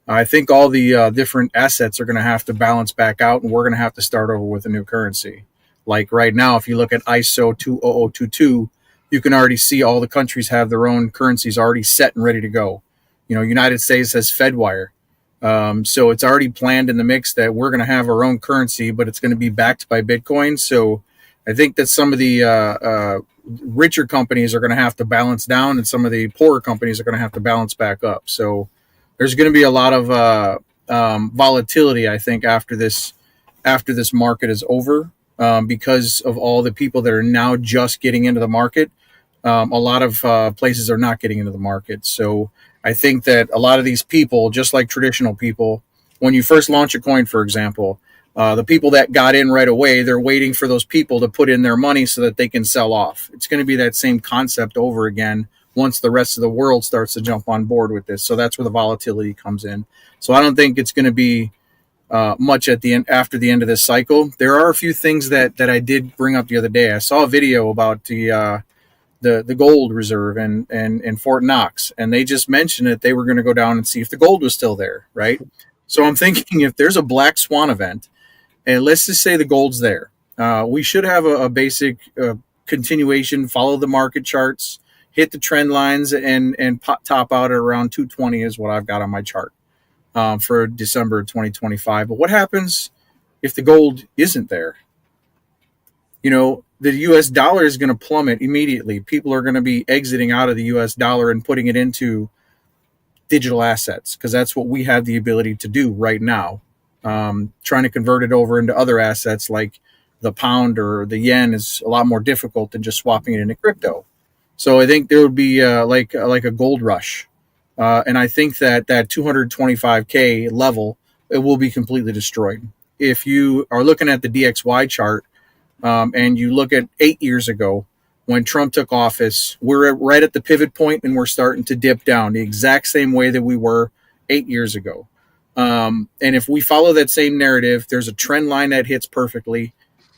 [SPEAKER 8] I think all the different assets are going to have to balance back out, and we're going to have to start over with a new currency. Like right now, if you look at ISO 20022, you can already see all the countries have their own currencies already set and ready to go. United States has FedWire. So it's already planned in the mix that we're going to have our own currency, but it's going to be backed by Bitcoin. So I think that some of the richer companies are going to have to balance down, and some of the poorer companies are going to have to balance back up. So there's going to be a lot of volatility, I think, after this market is over, because of all the people that are now just getting into the market. A lot of places are not getting into the market. So I think that a lot of these people, just like traditional people, when you first launch a coin, for example, the people that got in right away, they're waiting for those people to put in their money so that they can sell off. It's going to be that same concept over again once the rest of the world starts to jump on board with this. So that's where the volatility comes in. So I don't think it's going to be much at the end, after the end of this cycle. There are a few things that I did bring up the other day. I saw a video about the gold reserve and Fort Knox, and they just mentioned that they were going to go down and see if the gold was still there, right? So I'm thinking, if there's a black swan event, and let's just say the gold's there, we should have a basic continuation, follow the market charts, hit the trend lines, and top out at around 220 is what I've got on my chart for December 2025. But what happens if the gold isn't there? The U.S. dollar is going to plummet immediately. People are going to be exiting out of the U.S. dollar and putting it into digital assets, because that's what we have the ability to do right now. Trying to convert it over into other assets like the pound or the yen is a lot more difficult than just swapping it into crypto. So I think there would be like a gold rush. And I think that 225K level, it will be completely destroyed. If you are looking at the DXY chart and you look at 8 years ago when Trump took office, we're right at the pivot point and we're starting to dip down the exact same way that we were 8 years ago. And if we follow that same narrative, there's a trend line that hits perfectly.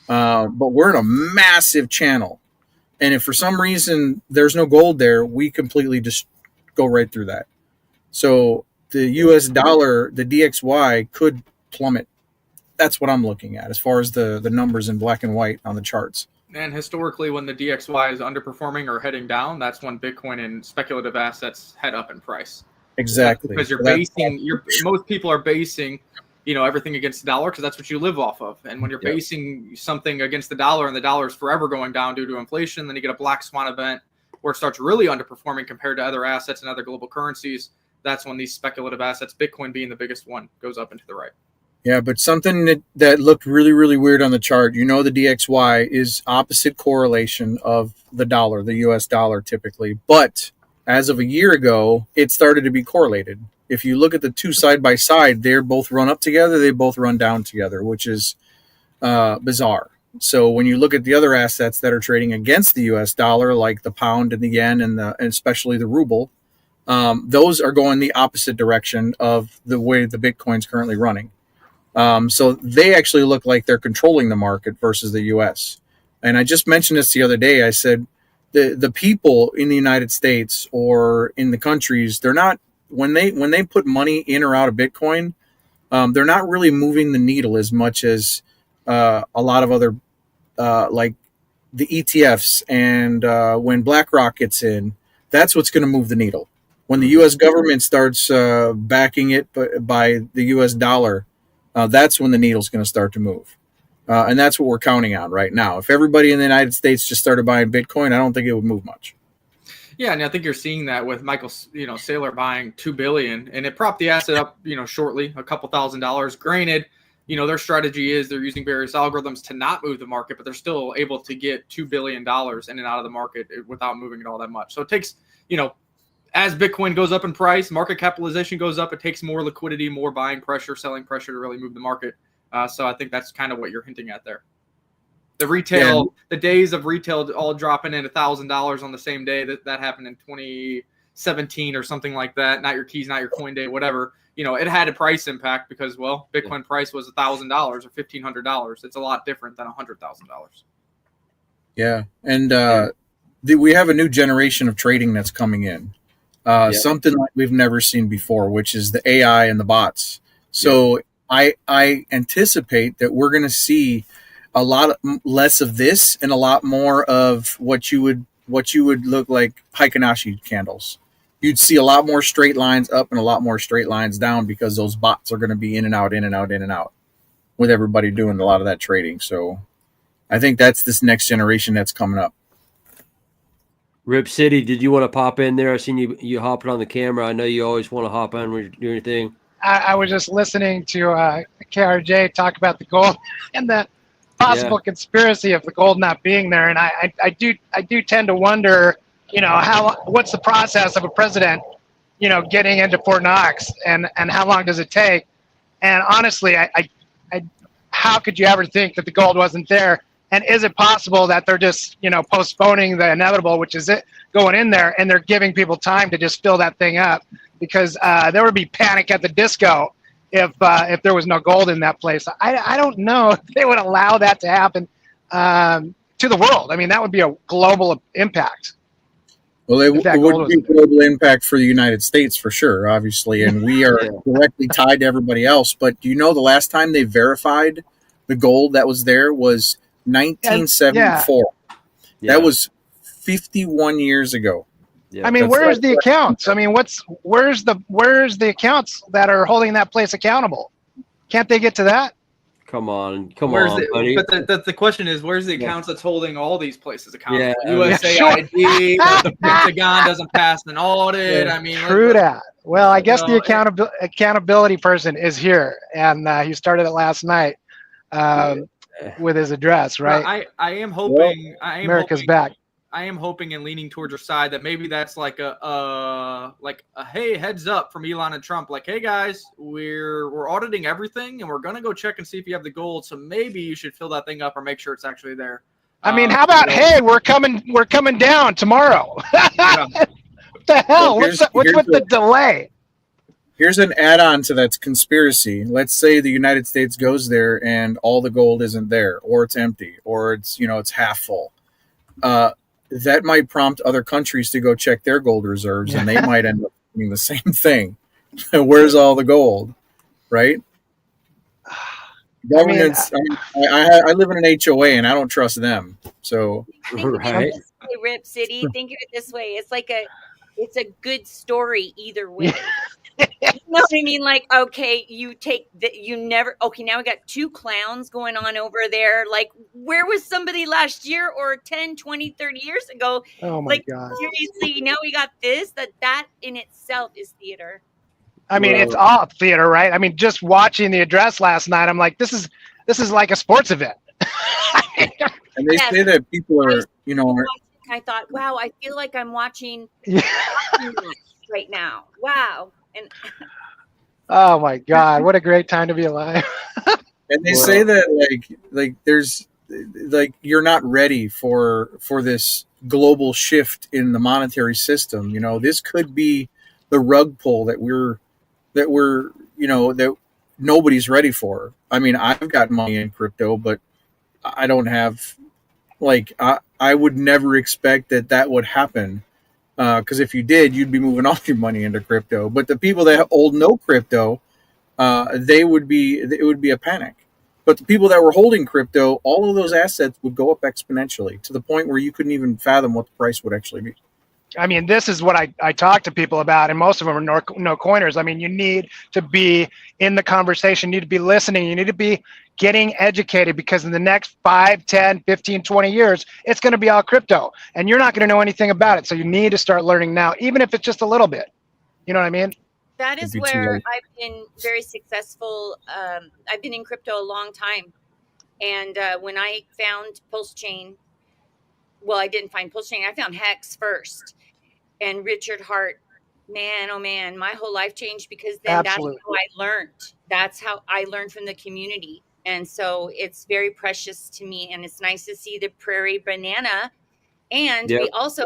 [SPEAKER 8] But we're in a massive channel. And if for some reason there's no gold there, we completely just go right through that. So the US dollar, the DXY could plummet. That's what I'm looking at as far as the numbers in black and white on the charts.
[SPEAKER 7] And historically, when the DXY is underperforming or heading down, that's when Bitcoin and speculative assets head up in price.
[SPEAKER 8] Exactly.
[SPEAKER 7] Because most people are basing, everything against the dollar because that's what you live off of. And when you're basing something against the dollar and the dollar is forever going down due to inflation, then you get a black swan event where it starts really underperforming compared to other assets and other global currencies. That's when these speculative assets, Bitcoin being the biggest one, goes up into the right.
[SPEAKER 8] Yeah, but something that looked really, really weird on the chart, the DXY is opposite correlation of the dollar, the US dollar typically. But as of a year ago, it started to be correlated. If you look at the two side by side, they're both run up together, they both run down together, which is bizarre. So when you look at the other assets that are trading against the US dollar, like the pound and the yen and especially the ruble, those are going the opposite direction of the way the Bitcoin's currently running. So they actually look like they're controlling the market versus the US. And I just mentioned this the other day. I said the people in the United States or in the countries, they're not, when they put money in or out of Bitcoin, they're not really moving the needle as much as a lot of other like the ETFs. And when BlackRock gets in, that's what's going to move the needle. When the U.S. government starts backing it by the U.S. dollar, that's when the needle's going to start to move. And that's what we're counting on right now. If everybody in the United States just started buying Bitcoin, I don't think it would move much.
[SPEAKER 7] Yeah, and I think you're seeing that with Michael, Saylor buying $2 billion, and it propped the asset up, shortly, a couple $1,000s. Granted, their strategy is they're using various algorithms to not move the market, but they're still able to get $2 billion in and out of the market without moving it all that much. So it takes, as Bitcoin goes up in price, market capitalization goes up, it takes more liquidity, more buying pressure, selling pressure to really move the market. So I think that's kind of what you're hinting at there. The retail, the days of retail all dropping in $1,000 on the same day, that happened in 2017 or something like that. Not your keys, not your coin day, whatever. It had a price impact because, Bitcoin price was $1,000 or $1,500. It's a lot different than $100,000.
[SPEAKER 8] Yeah, and we have a new generation of trading that's coming in. Something like we've never seen before, which is the AI and the bots. So I anticipate that we're going to see a lot less of this and a lot more of what you would look like Heikin-Ashi candles. You'd see a lot more straight lines up and a lot more straight lines down because those bots are going to be in and out, in and out, in and out with everybody doing a lot of that trading. So I think that's this next generation that's coming up.
[SPEAKER 3] Rip City, did you want to pop in there? I seen you hopping on the camera. I know you always want to hop on when you're doing your thing.
[SPEAKER 6] I was just listening to KRJ talk about the gold and the possible conspiracy of the gold not being there, and I do tend to wonder, what's the process of a president, getting into Fort Knox, and how long does it take? And honestly, I how could you ever think that the gold wasn't there? And is it possible that they're just, postponing the inevitable, which is it going in there, and they're giving people time to just fill that thing up? Because there would be panic at the disco if there was no gold in that place. I don't know if they would allow that to happen to the world. I mean, that would be a global impact.
[SPEAKER 8] Well, it would be a global impact for the United States for sure, obviously, and we are directly tied to everybody else. But do you know the last time they verified the gold that was there was 1974? That was 51 years ago.
[SPEAKER 6] Yeah. I mean, where's the accounts? I mean, where's the accounts that are holding that place accountable? Can't they get to that?
[SPEAKER 3] Come on, buddy.
[SPEAKER 7] But the question is, where's the accounts that's holding all these places accountable?
[SPEAKER 3] Yeah,
[SPEAKER 7] USAID, the Pentagon doesn't pass an audit. I mean,
[SPEAKER 6] true that. Well, I guess
[SPEAKER 7] So,
[SPEAKER 6] the accountability person is here, and he started it last night with his address, right?
[SPEAKER 7] I am hoping.
[SPEAKER 6] America's back.
[SPEAKER 7] I am hoping and leaning towards your side that maybe that's like a hey, heads up from Elon and Trump, like, hey guys, we're auditing everything and we're gonna go check and see if you have the gold, so maybe you should fill that thing up or make sure it's actually there.
[SPEAKER 6] I mean, how about, hey, we're coming down tomorrow? What the hell? What's with the delay?
[SPEAKER 8] Here's an add-on to that conspiracy. Let's say the United States goes there and all the gold isn't there, or it's empty, or it's half full. That might prompt other countries to go check their gold reserves, and they might end up doing the same thing. Where's all the gold, right? Governments. I live in an HOA, and I don't trust them. So,
[SPEAKER 4] think of it this way, Rip City. Think of it this way: it's a good story either way. You know what I mean? Like, okay, okay, now we got two clowns going on over there. Like, where was somebody last year or 10, 20, 30 years ago?
[SPEAKER 6] Oh my God.
[SPEAKER 4] Seriously, now we got this, that in itself is theater.
[SPEAKER 6] I mean, it's all theater, right? I mean, just watching the address last night, I'm like, this is like a sports event.
[SPEAKER 8] And they say that people are,
[SPEAKER 4] I thought, wow, I feel like I'm watching right now. Wow. And
[SPEAKER 6] oh my God, what a great time to be alive.
[SPEAKER 8] And they say that like there's like you're not ready for this global shift in the monetary system. This could be the rug pull that nobody's ready for. I mean, I've got money in crypto, but I don't have I would never expect that would happen. Because if you did, you'd be moving all your money into crypto. But the people that know crypto, it would be a panic. But the people that were holding crypto, all of those assets would go up exponentially to the point where you couldn't even fathom what the price would actually be.
[SPEAKER 6] I mean, this is what I talk to people about, and most of them are no coiners. I mean, you need to be in the conversation, you need to be listening, you need to be getting educated, because in the next 5, 10, 15, 20 years, it's going to be all crypto, and you're not going to know anything about it. So you need to start learning now, even if it's just a little bit. You know what I mean?
[SPEAKER 4] That is where I've been very successful. I've been in crypto a long time. And when I found Pulsechain, well, I didn't find Pulsechain. I found Hex first. And Richard Hart, man, oh man, my whole life changed, because then
[SPEAKER 6] Absolutely.
[SPEAKER 4] That's how I learned. That's how I learned from the community. And so it's very precious to me. And it's nice to see the Prairie Banana. And we also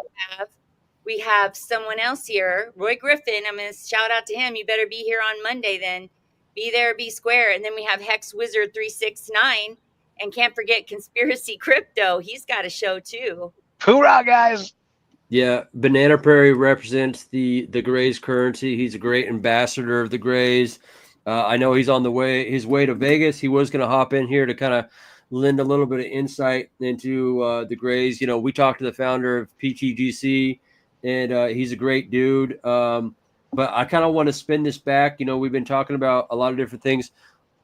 [SPEAKER 4] have someone else here, Roy Griffin. I'm going to shout out to him. You better be here on Monday then. Be there, be square. And then we have Hex Wizard 369. And can't forget Conspiracy Crypto. He's got a show too.
[SPEAKER 6] Hoorah, guys.
[SPEAKER 3] Yeah, Banana Prairie represents the Grays currency. He's a great ambassador of the Grays. I know he's on his way to Vegas. He was going to hop in here to kind of lend a little bit of insight into the Grays. We talked to the founder of pTGC, and he's a great dude. But I kind of want to spin this back. We've been talking about a lot of different things.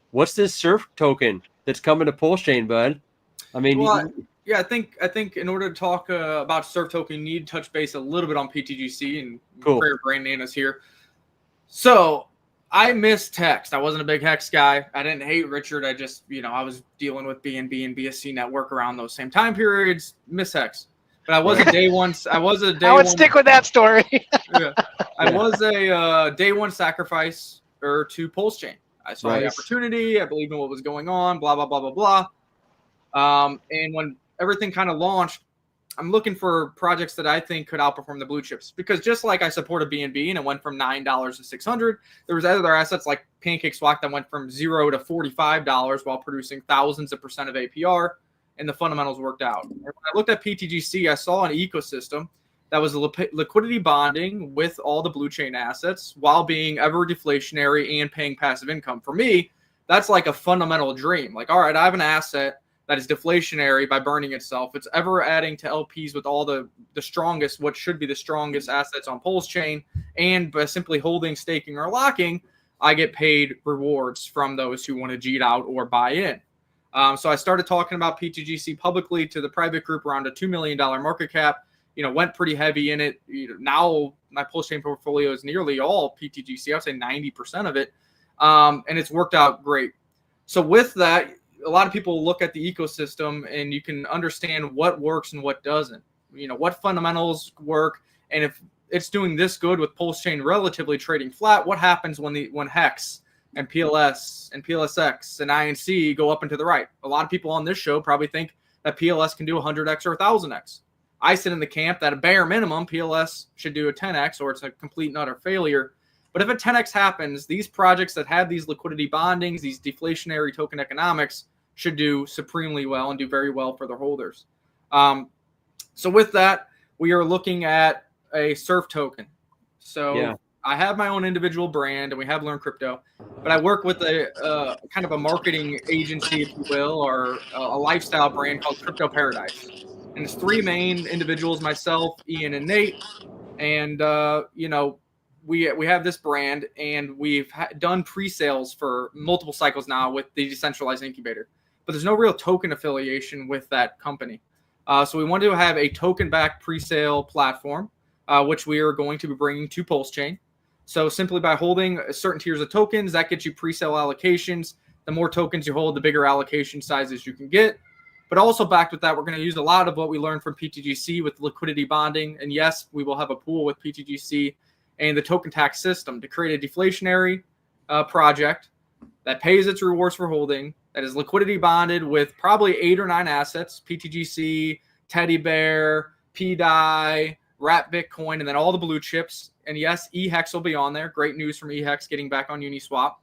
[SPEAKER 3] What's this surf token that's coming to Pulsechain, bud? I mean,
[SPEAKER 7] yeah, I think in order to talk about surf token, you need to touch base a little bit on pTGC, and Prayer Brain Nana's here. So I missed Hex. I wasn't a big Hex guy. I didn't hate Richard. I just, I was dealing with BNB and BSC network around those same time periods. Miss Hex. But I was a day one. I would
[SPEAKER 6] stick with that story.
[SPEAKER 7] Yeah, I was a day one sacrifice to Pulsechain. I saw the opportunity. I believed in what was going on. Blah blah blah blah blah. And when everything kind of launched, I'm looking for projects that I think could outperform the blue chips, because just like I supported BNB and it went from $9 to $600, there was other assets like PancakeSwap that went from $0 to $45 while producing thousands of % of APR, and the fundamentals worked out. And when I looked at pTGC, I saw an ecosystem that was liquidity bonding with all the blue chain assets while being ever deflationary and paying passive income. For me, that's like a fundamental dream. Like, all right, I have an asset that is deflationary by burning itself. It's ever adding to LPs with all the strongest, what should be the strongest assets on Pulsechain. And by simply holding, staking, or locking, I get paid rewards from those who want to G'd out or buy in. So I started talking about pTGC publicly to the private group around a $2 million market cap. went pretty heavy in it. Now my Pulsechain portfolio is nearly all pTGC. I would say 90% of it. And it's worked out great. So with that, a lot of people look at the ecosystem and you can understand what works and what doesn't. What fundamentals work, and if it's doing this good with Pulsechain relatively trading flat, what happens when Hex and PLS and PLSX and INC go up and to the right? A lot of people on this show probably think that PLS can do 100x or 1000x. I sit in the camp that a bare minimum PLS should do a 10x or it's a complete and utter failure. But if a 10x happens, these projects that have these liquidity bondings, these deflationary token economics, should do supremely well and do very well for their holders. So with that, we are looking at a surf token. So I have my own individual brand and we have Learn Crypto, but I work with a kind of a marketing agency, if you will, or a lifestyle brand called Crypto Paradise. And it's three main individuals, myself, Ian, and Nate. And, we have this brand and we've done pre-sales for multiple cycles now with the decentralized incubator, but there's no real token affiliation with that company. So we wanted to have a token-backed pre-sale platform, which we are going to be bringing to Pulsechain. So simply by holding certain tiers of tokens, that gets you pre-sale allocations. The more tokens you hold, the bigger allocation sizes you can get. But also backed with that, we're going to use a lot of what we learned from pTGC with liquidity bonding. And yes, we will have a pool with pTGC and the token tax system to create a deflationary project that pays its rewards for holding, that is liquidity bonded with probably 8 or 9 assets: pTGC, Teddy Bear, PDAI, Wrap Bitcoin, and then all the blue chips. And yes, eHex will be on there. Great news from eHex getting back on Uniswap.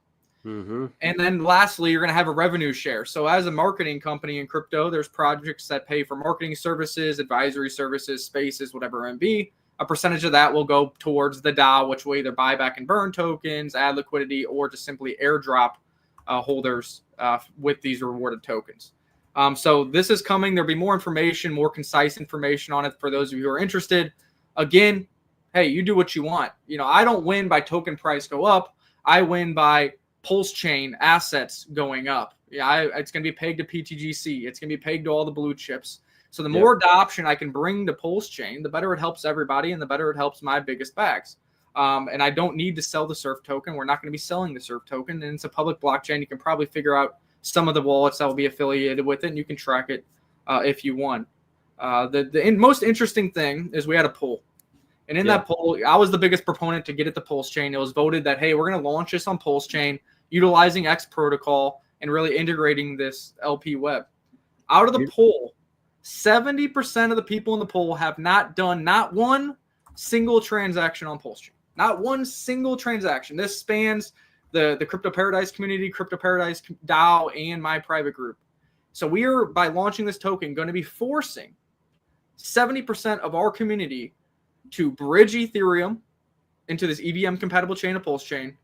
[SPEAKER 7] Mm-hmm. And then lastly, you're going to have a revenue share. So as a marketing company in crypto, there's projects that pay for marketing services, advisory services, spaces, whatever it be. A percentage of that will go towards the DAO, which will either buy back and burn tokens, add liquidity, or just simply airdrop holders with these rewarded tokens. So this is coming. There'll be more information, more concise information on it for those of you who are interested. Again, hey, you do what you want. I don't win by token price go up. I win by Pulsechain assets going up. It's going to be pegged to pTGC. It's going to be pegged to all the blue chips. So the more adoption I can bring to Pulsechain, the better it helps everybody and the better it helps my biggest bags. And I don't need to sell the surf token. We're not going to be selling the surf token. And it's a public blockchain. You can probably figure out some of the wallets that will be affiliated with it, and you can track it if you want. The most interesting thing is we had a poll. And in that poll, I was the biggest proponent to get it to Pulsechain. It was voted that, hey, we're going to launch this on Pulsechain, utilizing X protocol and really integrating this LP web. Out of the poll, 70% of the people in the poll have not done not one single transaction on Pulsechain. Not one single transaction. This spans the Crypto Paradise community, Crypto Paradise DAO, and my private group. So we are, by launching this token, going to be forcing 70% of our community to bridge Ethereum into this EVM-compatible chain of Pulsechain,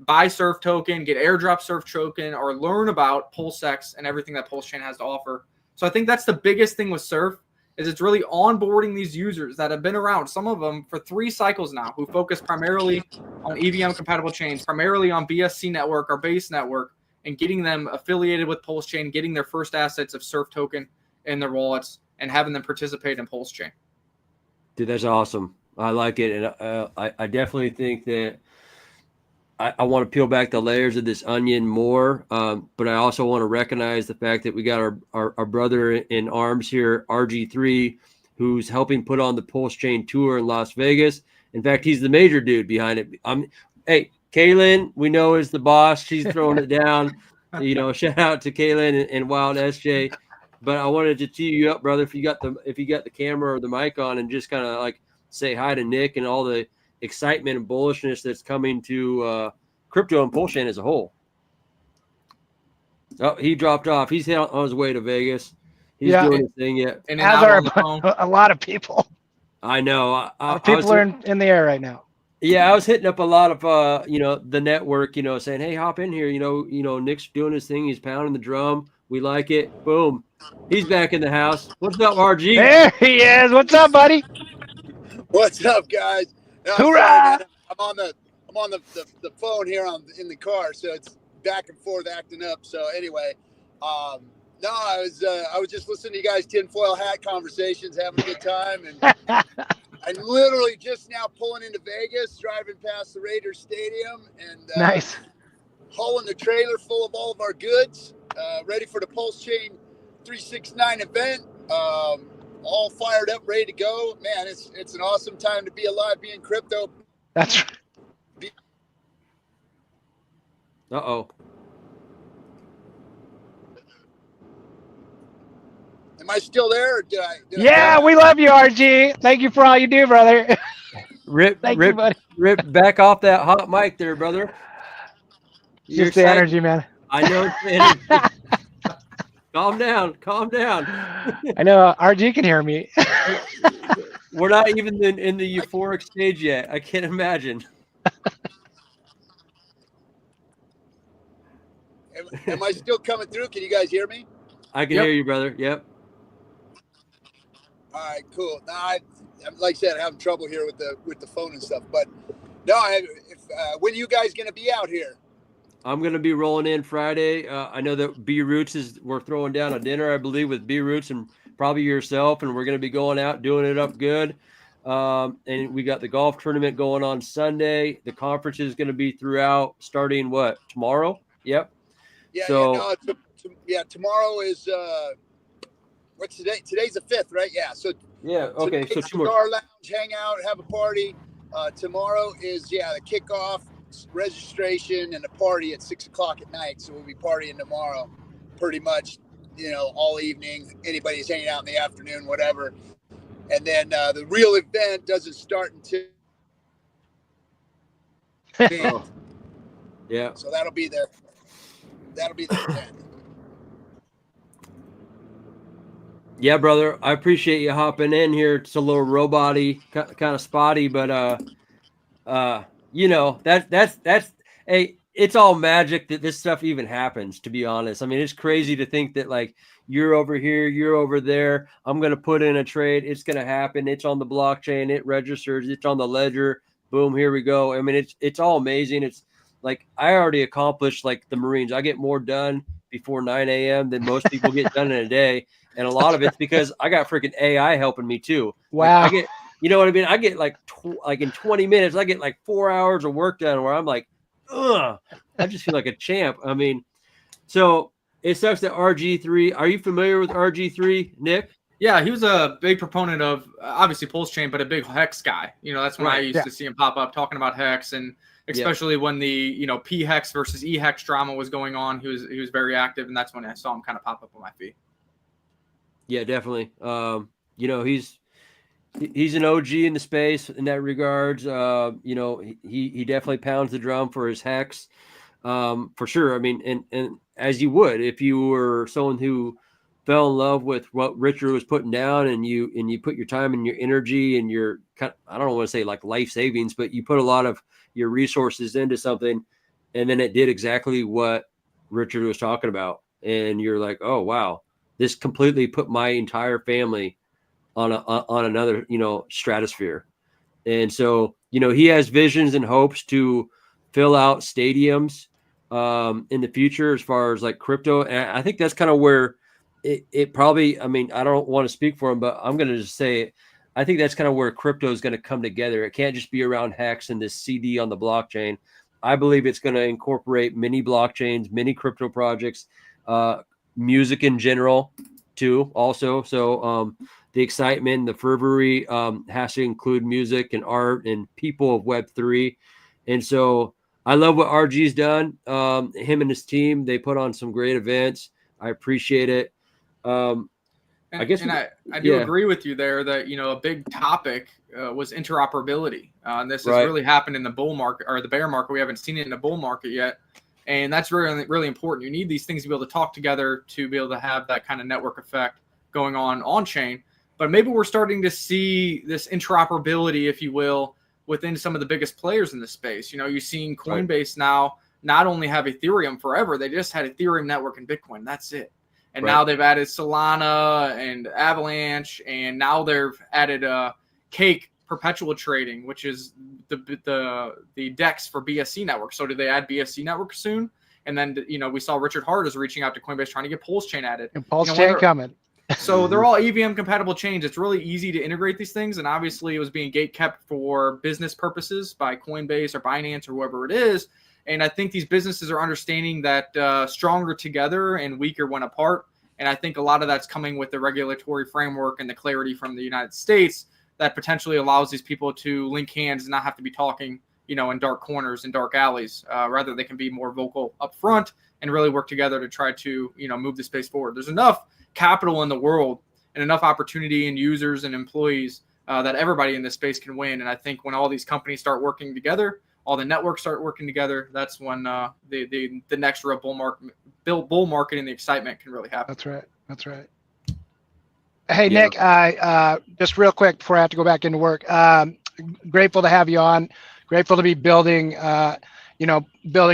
[SPEAKER 7] buy Surf token, get airdrop Surf token, or learn about PulseX and everything that Pulsechain has to offer. So I think that's the biggest thing with Surf, is it's really onboarding these users that have been around, some of them for 3 cycles now, who focus primarily on EVM-compatible chains, primarily on BSC network or base network, and getting them affiliated with Pulsechain, getting their first assets of Surf token in their wallets, and having them participate in Pulsechain.
[SPEAKER 3] Dude, that's awesome. I like it. And I definitely think that I want to peel back the layers of this onion more. But I also want to recognize the fact that we got our brother in arms here, RG3, who's helping put on the Pulsechain tour in Las Vegas. In fact, he's the major dude behind it. Hey, Kaylin, we know is the boss. She's throwing it down. Shout out to Kaylin and Wild SJ. But I wanted to tee you up, brother, if you got the camera or the mic on, and just kind of like say hi to Nick and all the excitement and bullishness that's coming to crypto and Pulsechain as a whole. Oh, he dropped off. He's on his way to Vegas. He's doing his thing yet.
[SPEAKER 6] And as are a lot of people.
[SPEAKER 3] I know.
[SPEAKER 6] People are in the air right now.
[SPEAKER 3] Yeah, I was hitting up a lot of the network, saying, hey, hop in here. Nick's doing his thing. He's pounding the drum. We like it. Boom. He's back in the house. What's up, RG?
[SPEAKER 6] There he is. What's up, buddy?
[SPEAKER 9] What's up, guys?
[SPEAKER 6] Hoorah!
[SPEAKER 9] Sorry, I'm on the phone here in the car, so it's back and forth acting up. So anyway, No, I was just listening to you guys' tinfoil hat conversations, having a good time, and I'm literally just now pulling into Vegas, driving past the Raiders Stadium, and
[SPEAKER 6] Nice.
[SPEAKER 9] hauling the trailer full of all of our goods, ready for the Pulsechain 369 event. All fired up, ready to go. Man, it's an awesome time to be alive, being crypto.
[SPEAKER 6] That's
[SPEAKER 3] Uh-oh.
[SPEAKER 9] Am I still there? Or did I
[SPEAKER 6] yeah, we love you, RG. Thank you for all you do, brother.
[SPEAKER 3] Rip,
[SPEAKER 6] Thank you, buddy.
[SPEAKER 3] Rip, back off that hot mic there, brother. You're
[SPEAKER 6] Just the
[SPEAKER 3] excited.
[SPEAKER 6] energy, man.
[SPEAKER 3] I know it's the energy. Calm down. Calm down.
[SPEAKER 6] I know RG can hear me.
[SPEAKER 3] We're not even in the euphoric stage yet. I can't imagine.
[SPEAKER 9] Am I still coming through? Can you guys hear me?
[SPEAKER 3] I can hear you, brother. Yep.
[SPEAKER 9] All right, cool. Now, like I said, I'm having trouble here with the phone and stuff. But no, when are you guys going to be out here?
[SPEAKER 3] I'm going to be rolling in Friday. I know that B Roots we're throwing down a dinner, I believe, with B Roots and probably yourself, and we're going to be going out doing it up good. And we got the golf tournament going on Sunday. The conference is going to be throughout, starting tomorrow? Yep.
[SPEAKER 9] Yeah.
[SPEAKER 3] So,
[SPEAKER 9] tomorrow is what's today? Today's the 5th, right? Yeah. So
[SPEAKER 3] yeah. Okay. So tomorrow.
[SPEAKER 9] Cigar Lounge, hang out, have a party. Tomorrow is the kickoff, registration, and the party at 6:00 at night. So we'll be partying tomorrow, pretty much, all evening. Anybody's hanging out in the afternoon, whatever. And then the real event doesn't start until.
[SPEAKER 3] Oh. Yeah.
[SPEAKER 9] So that'll be the event.
[SPEAKER 3] Yeah, brother. I appreciate you hopping in here. It's a little robot-y, kind of spotty, but that's hey, it's all magic that this stuff even happens, to be honest. I mean, it's crazy to think that like you're over here, you're over there. I'm gonna put in a trade, it's gonna happen, it's on the blockchain, it registers, it's on the ledger, boom, here we go. I mean, it's all amazing. It's like I already accomplished like the Marines. I get more done before 9 a.m. than most people get done in a day. And a lot of it's because I got freaking AI helping me too.
[SPEAKER 6] Wow.
[SPEAKER 3] Like I get, you know what I mean? I get like in 20 minutes, I get like 4 hours of work done where I'm like, ugh, I just feel like a champ. I mean, so it sucks that RG3. Are you familiar with RG3, Nick?
[SPEAKER 7] Yeah, he was a big proponent of obviously Pulsechain, but a big Hex guy. That's when I used to see him pop up talking about Hex, and especially when the P Hex versus E Hex drama was going on, he was very active, and that's when I saw him kind of pop up on my feed.
[SPEAKER 3] Yeah, definitely. He's an OG in the space in that regards. He definitely pounds the drum for his Hex, for sure. I mean, and as you would if you were someone who fell in love with what Richard was putting down, and you put your time and your energy and your I don't want to say like life savings, but you put a lot of your resources into something, and then it did exactly what Richard was talking about, and you're like, oh wow, this completely put my entire family on another stratosphere. And so he has visions and hopes to fill out stadiums in the future as far as like crypto, and I think that's kind of where it probably, I mean, I don't want to speak for him, but I'm going to just say it. I think that's kind of where crypto is going to come together. It can't just be around Hex and this CD on the blockchain. I believe it's going to incorporate many blockchains, many crypto projects, music in general too also. So the excitement, the fervory has to include music and art and people of Web3. And so I love what RG's done. Him and his team, they put on some great events. I appreciate it. I guess,
[SPEAKER 7] and I do agree with you there that, a big topic was interoperability. And this has really happened in the bull market or the bear market. We haven't seen it in the bull market yet. And that's really, really important. You need these things to be able to talk together, to be able to have that kind of network effect going on chain. But maybe we're starting to see this interoperability, if you will, within some of the biggest players in the space. You've seen Coinbase now not only have Ethereum forever, they just had Ethereum network and Bitcoin. That's it. And now they've added Solana and Avalanche, and now they've added Cake perpetual trading, which is the DEX for BSC network. So do they add BSC network soon? And then, we saw Richard Hart is reaching out to Coinbase trying to get Pulsechain added.
[SPEAKER 6] And Pulsechain coming.
[SPEAKER 7] So they're all EVM compatible chains. It's really easy to integrate these things. And obviously it was being gatekept for business purposes by Coinbase or Binance or whoever it is. And I think these businesses are understanding that stronger together and weaker when apart. And I think a lot of that's coming with the regulatory framework and the clarity from the United States that potentially allows these people to link hands and not have to be talking, in dark corners and dark alleys. Rather, they can be more vocal up front and really work together to try to, move the space forward. There's enough capital in the world and enough opportunity and users and employees that everybody in this space can win. And I think when all these companies start working together, all the networks start working together, that's when the next real bull market and the excitement can really happen.
[SPEAKER 6] That's right. Hey, yeah. Nick, just real quick before I have to go back into work, grateful to have you on, grateful to be building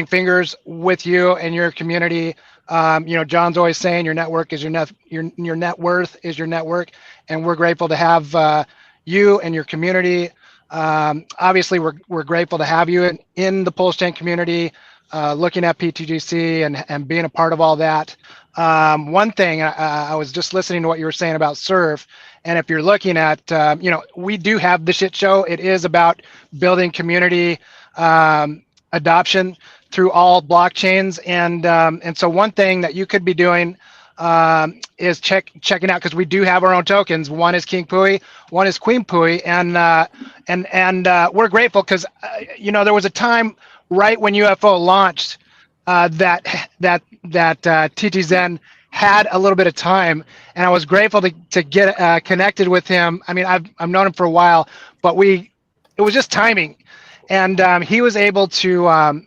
[SPEAKER 6] fingers with you and your community. John's always saying your network is your net worth is your network. And we're grateful to have you and your community. Obviously, we're grateful to have you in the Pulsechain community, looking at pTGC and being a part of all that. One thing, I was just listening to what you were saying about Serve. And if you're looking at, we do have the shit show. It is about building community adoption through all blockchains. And so one thing that you could be doing is checking out, because we do have our own tokens. One is King Pui, one is Queen Pui, and we're grateful because there was a time right when UFO launched that TTZen had a little bit of time, and I was grateful to get connected with him. I mean, I've known him for a while, but it was just timing, and he was able to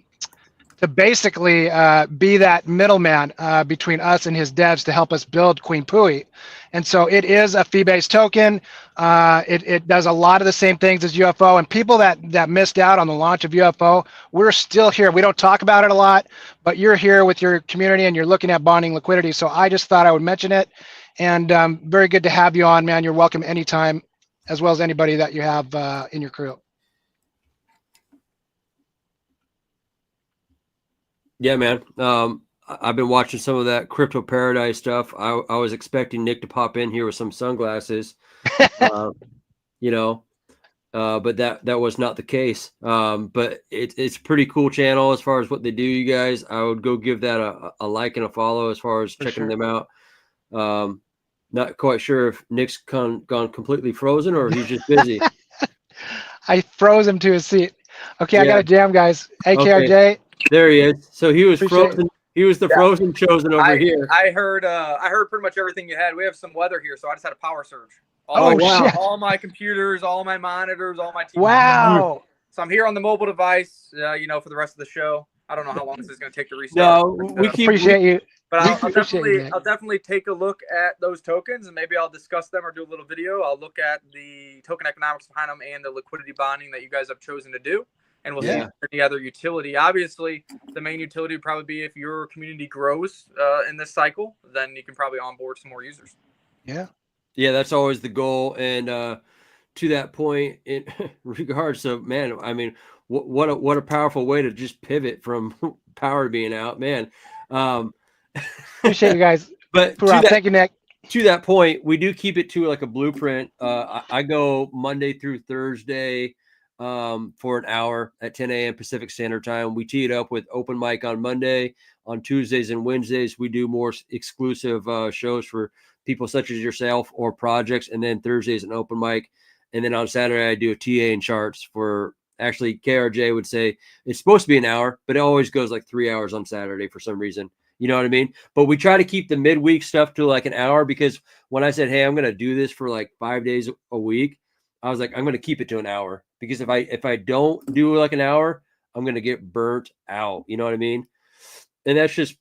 [SPEAKER 6] basically be that middleman between us and his devs to help us build Queen Pui. And so it is a fee-based token. It does a lot of the same things as UFO, and people that missed out on the launch of UFO, we're still here. We don't talk about it a lot, but you're here with your community and you're looking at bonding liquidity. So I just thought I would mention it, and very good to have you on, man. You're welcome anytime, as well as anybody that you have in your crew.
[SPEAKER 3] Yeah, man. I've been watching some of that crypto paradise stuff. I was expecting Nick to pop in here with some sunglasses, but that was not the case. But it's a pretty cool channel as far as what they do, you guys. I would go give that a like and a follow as far as checking them out. Not quite sure if Nick's gone completely frozen or he's just busy.
[SPEAKER 6] I froze him to his seat. Okay, yeah. I got a jam, guys. Hey, okay. KRJ.
[SPEAKER 3] There he is. So he was frozen. He was the frozen chosen over here.
[SPEAKER 7] I heard pretty much everything you had. We have some weather here, so I just had a power surge.
[SPEAKER 6] Wow.
[SPEAKER 7] All my computers, all my monitors, all my TVs.
[SPEAKER 6] Wow.
[SPEAKER 7] So I'm here on the mobile device, for the rest of the show. I don't know how long this is going to take to restart.
[SPEAKER 6] No, we appreciate you.
[SPEAKER 7] But I'll definitely take a look at those tokens, and maybe I'll discuss them or do a little video. I'll look at the token economics behind them and the liquidity bonding that you guys have chosen to do. And we'll see any other utility. Obviously, the main utility would probably be if your community grows in this cycle, then you can probably onboard some more users.
[SPEAKER 6] Yeah.
[SPEAKER 3] Yeah, that's always the goal. And to that point, in regards of, man, I mean, what a powerful way to just pivot from power being out, man.
[SPEAKER 6] Appreciate you guys.
[SPEAKER 3] But
[SPEAKER 6] thank you, Nick.
[SPEAKER 3] To that point, we do keep it to like a blueprint. I go Monday through Thursday for an hour at 10 a.m. Pacific Standard Time. We tee it up with open mic on Monday. On Tuesdays and Wednesdays, we do more exclusive shows for people such as yourself or projects. And then Thursdays an open mic. And then on Saturday, I do a TA and charts for, actually, KRJ would say it's supposed to be an hour, but it always goes like 3 hours on Saturday for some reason. You know what I mean? But we try to keep the midweek stuff to like an hour, because when I said, hey, I'm going to do this for like 5 days a week, I was like, I'm going to keep it to an hour, because if I don't do like an hour, I'm going to get burnt out. You know what I mean? And that's just,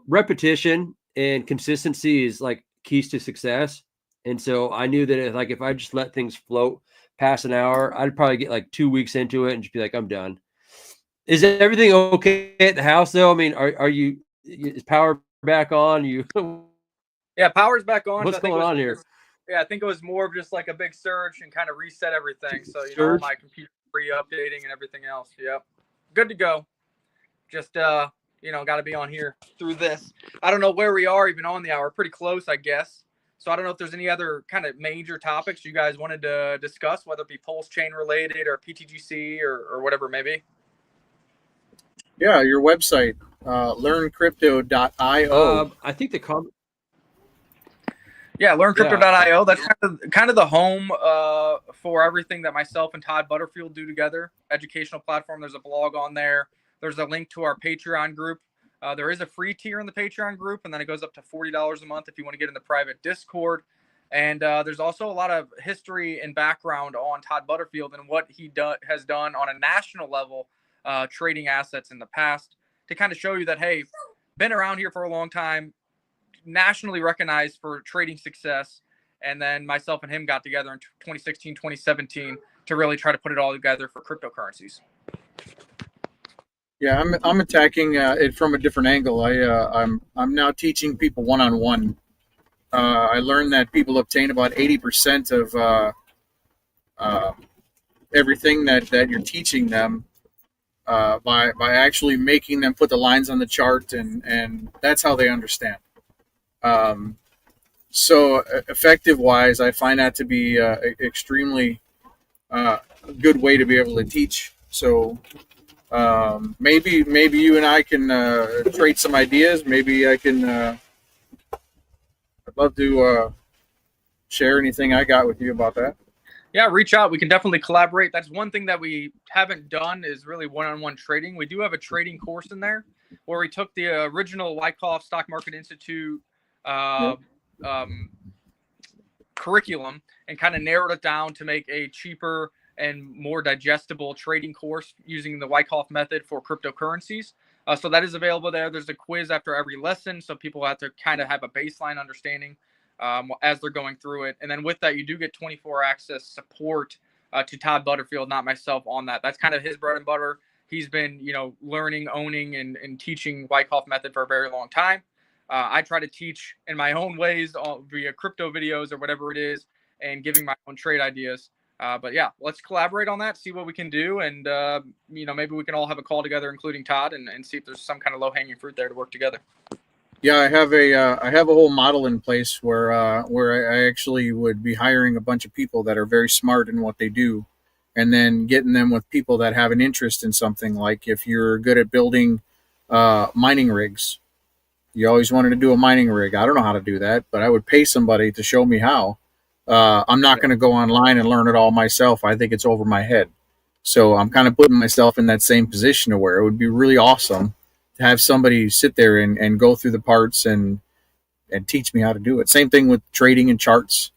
[SPEAKER 3] repetition and consistency is like keys to success. And so I knew that if I just let things float past an hour, I'd probably get like 2 weeks into it and just be like, I'm done. Is everything okay at the house though? I mean, is power back on?
[SPEAKER 7] Yeah, power's back on.
[SPEAKER 3] What's going on here?
[SPEAKER 7] Yeah, I think it was more of just like a big surge and kind of reset everything. So, all my computer re-updating and everything else. Yep. Good to go. Just, got to be on here through this. I don't know where we are even on the hour. Pretty close, I guess. So I don't know if there's any other kind of major topics you guys wanted to discuss, whether it be Pulsechain related or pTGC or whatever it may be.
[SPEAKER 8] Yeah, your website, learncrypto.io.
[SPEAKER 3] I think the comment.
[SPEAKER 7] Yeah, learncrypto.io. That's kind of the home for everything that myself and Todd Butterfield do together. Educational platform. There's a blog on there. There's a link to our Patreon group. There is a free tier in the Patreon group, and then it goes up to $40 a month if you want to get in the private Discord. And there's also a lot of history and background on Todd Butterfield and what he has done on a national level, trading assets in the past, to kind of show you that, hey, been around here for a long time, nationally recognized for trading success. And then myself and him got together in 2016, 2017 to really try to put it all together for cryptocurrencies.
[SPEAKER 8] Yeah, I'm attacking it from a different angle. I'm now teaching people one-on-one. I learned that people obtain about 80% of everything that you're teaching them by actually making them put the lines on the chart, and that's how they understand. So effective wise, I find that to be extremely a good way to be able to teach. So maybe you and I can trade some ideas. Maybe I can. I'd love to share anything I got with you about that.
[SPEAKER 7] Yeah, reach out. We can definitely collaborate. That's one thing that we haven't done is really one-on-one trading. We do have a trading course in there where we took the original Wyckoff Stock Market Institute curriculum and kind of narrowed it down to make a cheaper and more digestible trading course using the Wyckoff method for cryptocurrencies. So that is available there. There's a quiz after every lesson, so people have to kind of have a baseline understanding as they're going through it. And then with that, you do get 24 access support to Todd Butterfield, not myself, on that. That's kind of his bread and butter. He's been, learning, owning, and teaching Wyckoff method for a very long time. I try to teach in my own ways via crypto videos or whatever it is, and giving my own trade ideas. But yeah, let's collaborate on that, see what we can do. And, maybe we can all have a call together, including Todd, and see if there's some kind of low-hanging fruit there to work together.
[SPEAKER 8] Yeah, I have a whole model in place where I actually would be hiring a bunch of people that are very smart in what they do, and then getting them with people that have an interest in something. Like if you're good at building mining rigs, you always wanted to do a mining rig. I don't know how to do that, but I would pay somebody to show me how. I'm not going to go online and learn it all myself. I think it's over my head. So I'm kind of putting myself in that same position to where it would be really awesome to have somebody sit there and go through the parts and teach me how to do it. Same thing with trading and charts.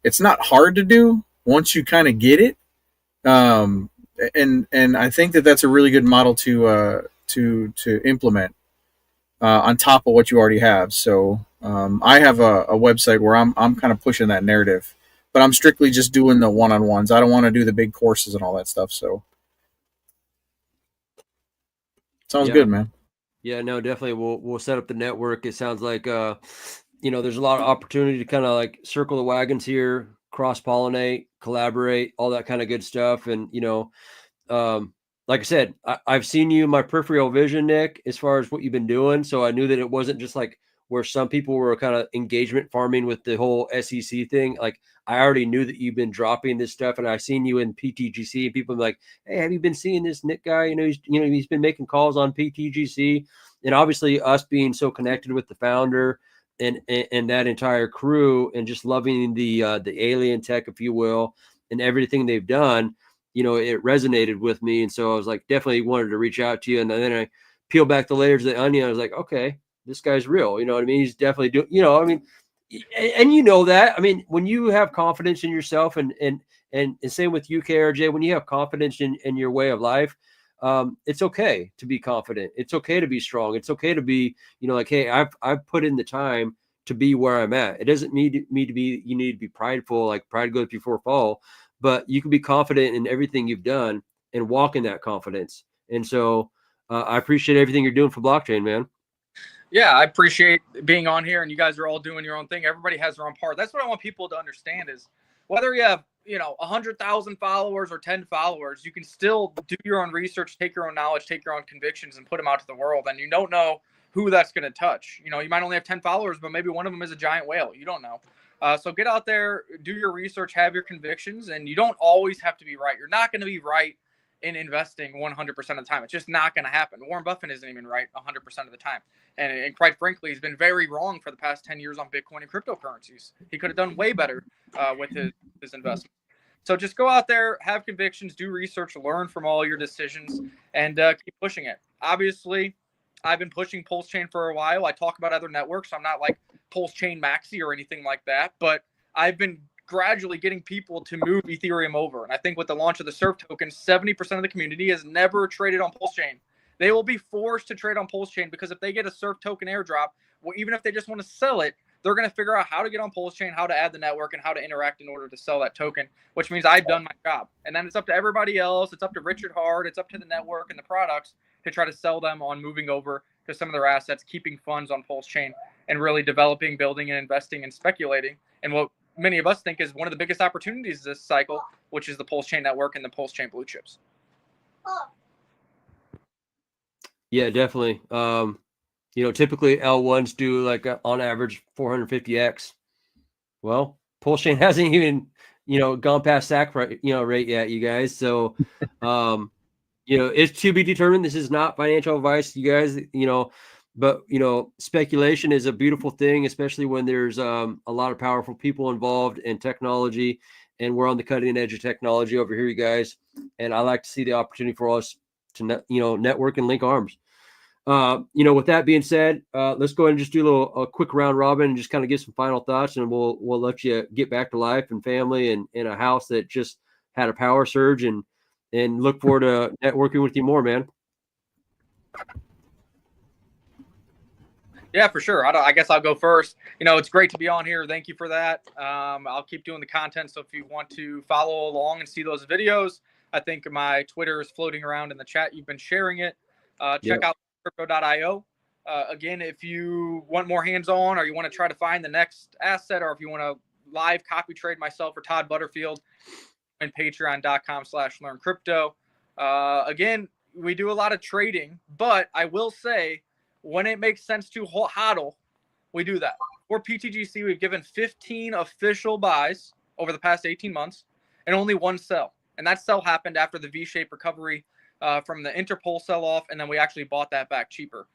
[SPEAKER 8] It's not hard to do once you kind of get it. And I think that's a really good model to implement on top of what you already have. So I have a website where I'm kind of pushing that narrative, but I'm strictly just doing the one-on-ones. I don't want to do the big courses and all that stuff. So sounds good, man.
[SPEAKER 3] Yeah, no, definitely. We'll set up the network. It sounds like, there's a lot of opportunity to kind of like circle the wagons here, cross-pollinate, collaborate, all that kind of good stuff. And, like I said, I've seen you in my peripheral vision, Nick, as far as what you've been doing. So I knew that it wasn't just like where some people were kind of engagement farming with the whole SEC thing. Like I already knew that you've been dropping this stuff, and I've seen you in pTGC. And people are like, "Hey, have you been seeing this Nick guy? He's been making calls on pTGC." And obviously, us being so connected with the founder and that entire crew, and just loving the alien tech, if you will, and everything they've done. It resonated with me. And so I was like, definitely wanted to reach out to you. And then I peel back the layers of the onion. I was like, okay, this guy's real. You know what I mean? He's definitely doing, and that, when you have confidence in yourself and same with you, KRJ, when you have confidence in your way of life, it's okay to be confident. It's okay to be strong. It's okay to be, like, hey, I've put in the time to be where I'm at. It doesn't need me to be, you need to be prideful, like pride goes before fall. But you can be confident in everything you've done and walk in that confidence. And so I appreciate everything you're doing for blockchain, man.
[SPEAKER 7] Yeah, I appreciate being on here, and you guys are all doing your own thing. Everybody has their own part. That's what I want people to understand is whether you have 100,000 followers or 10 followers, you can still do your own research, take your own knowledge, take your own convictions, and put them out to the world. And you don't know who that's going to touch. You might only have 10 followers, but maybe one of them is a giant whale. You don't know. So get out there, do your research, have your convictions, and you don't always have to be right. You're not going to be right in investing 100% of the time. It's just not going to happen. Warren Buffett isn't even right 100% of the time. And quite frankly, he's been very wrong for the past 10 years on Bitcoin and cryptocurrencies. He could have done way better with his investment. So just go out there, have convictions, do research, learn from all your decisions, and keep pushing it. Obviously, I've been pushing Pulsechain for a while. I talk about other networks. I'm not like Pulsechain Maxi or anything like that, but I've been gradually getting people to move Ethereum over. And I think with the launch of the Surf token, 70% of the community has never traded on Pulsechain. They will be forced to trade on Pulsechain because if they get a Surf token airdrop, well, even if they just want to sell it, they're going to figure out how to get on Pulsechain, how to add the network, and how to interact in order to sell that token, which means I've done my job. And then it's up to everybody else. It's up to Richard Hart. It's up to the network and the products to try to sell them on moving over to some of their assets, keeping funds on Pulsechain, and really developing, building, and investing and speculating. And what many of us think is one of the biggest opportunities this cycle, which is the Pulsechain network and the Pulsechain blue chips.
[SPEAKER 3] Yeah, definitely. Typically L1s do like on average 450x. Well, Pulsechain hasn't even, gone past SAC rate yet, you guys. So, it's to be determined. This is not financial advice, you guys, but, speculation is a beautiful thing, especially when there's a lot of powerful people involved in technology, and we're on the cutting edge of technology over here, you guys. And I like to see the opportunity for us to, network and link arms. With that being said, let's go ahead and just do a quick round robin and just kind of give some final thoughts, and we'll let you get back to life and family and in a house that just had a power surge, and look forward to networking with you more, man.
[SPEAKER 7] Yeah, for sure. I guess I'll go first. It's great to be on here. Thank you for that. I'll keep doing the content. So if you want to follow along and see those videos, I think my Twitter is floating around in the chat. You've been sharing it. Check out crypto.io. Again, if you want more hands-on, or you want to try to find the next asset, or if you want to live copy trade myself or Todd Butterfield, and patreon.com/learncrypto. Again, we do a lot of trading, but I will say when it makes sense to hodl, we do that. For pTGC, we've given 15 official buys over the past 18 months and only one sell. And that sell happened after the V-shaped recovery from the Interpol sell-off, and then we actually bought that back cheaper.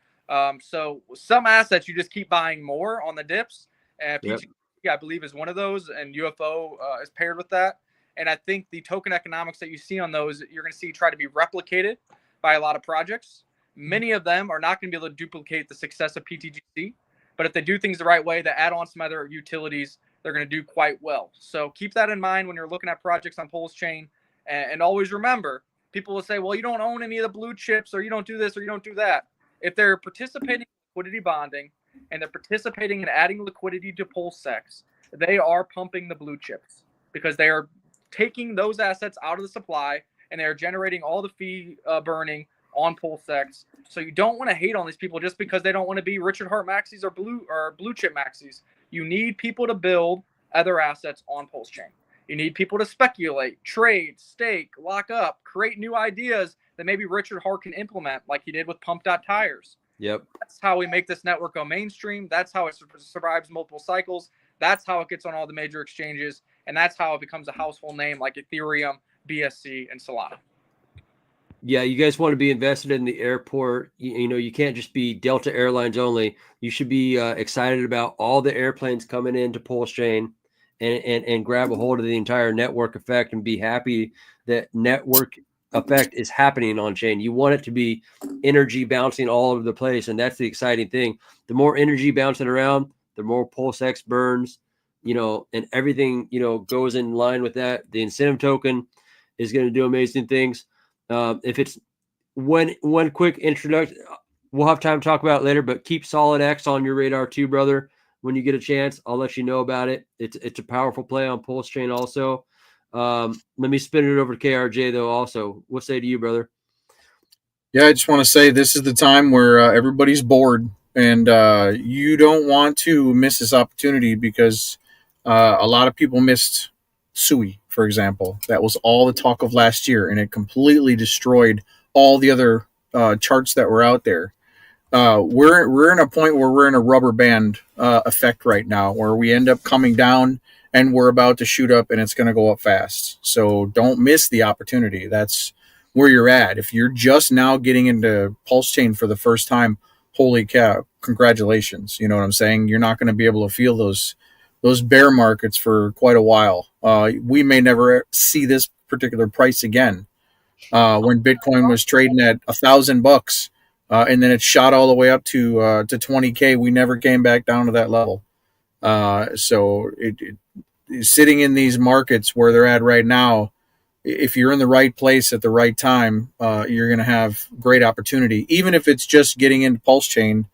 [SPEAKER 7] So some assets you just keep buying more on the dips. pTGC, I believe, is one of those, and UFO is paired with that. And I think the token economics that you see on those, you're going to see try to be replicated by a lot of projects. Many of them are not going to be able to duplicate the success of pTGC, but if they do things the right way, they add on some other utilities, they're going to do quite well. So keep that in mind when you're looking at projects on Pulsechain, and always remember, people will say, well, you don't own any of the blue chips, or you don't do this, or you don't do that. If they're participating in liquidity bonding and they're participating in adding liquidity to Pulsex, they are pumping the blue chips, because they are taking those assets out of the supply and they're generating all the fee burning on Pulsex. So you don't want to hate on these people just because they don't want to be Richard Hart maxis or blue chip maxis. You need people to build other assets on Pulsechain. You need people to speculate, trade, stake, lock up, create new ideas that maybe Richard Hart can implement, like he did with Pump.Tires.
[SPEAKER 3] Yep.
[SPEAKER 7] That's how we make this network go mainstream. That's how it survives multiple cycles. That's how it gets on all the major exchanges. And that's how it becomes a household name like Ethereum, BSC, and Solana.
[SPEAKER 3] Yeah, you guys want to be invested in the airport. You can't just be Delta Airlines only. You should be excited about all the airplanes coming into Pulsechain and grab a hold of the entire network effect and be happy that network effect is happening on chain. You want it to be energy bouncing all over the place, and that's the exciting thing. The more energy bouncing around, the more Pulsex burns, and everything, goes in line with that. The incentive token is going to do amazing things. If it's one quick introduction, we'll have time to talk about it later, but keep Solid X on your radar too, brother. When you get a chance, I'll let you know about it. It's a powerful play on Pulsechain also. Let me spin it over to KRJ though. Also, what say to you, brother?
[SPEAKER 8] Yeah, I just want to say this is the time where everybody's bored, and you don't want to miss this opportunity, because a lot of people missed SUI. for example. That was all the talk of last year, and it completely destroyed all the other charts that were out there. We're in a point where we're in a rubber band effect right now, where we end up coming down and we're about to shoot up, and it's going to go up fast. So don't miss the opportunity. That's where you're at. If you're just now getting into Pulsechain for the first time, holy cow, congratulations. You know what I'm saying? You're not going to be able to feel those bear markets for quite a while. We may never see this particular price again. When Bitcoin was trading at $1,000, and then it shot all the way up to 20K, we never came back down to that level. So sitting in these markets where they're at right now, if you're in the right place at the right time, you're going to have great opportunity, even if it's just getting into Pulsechain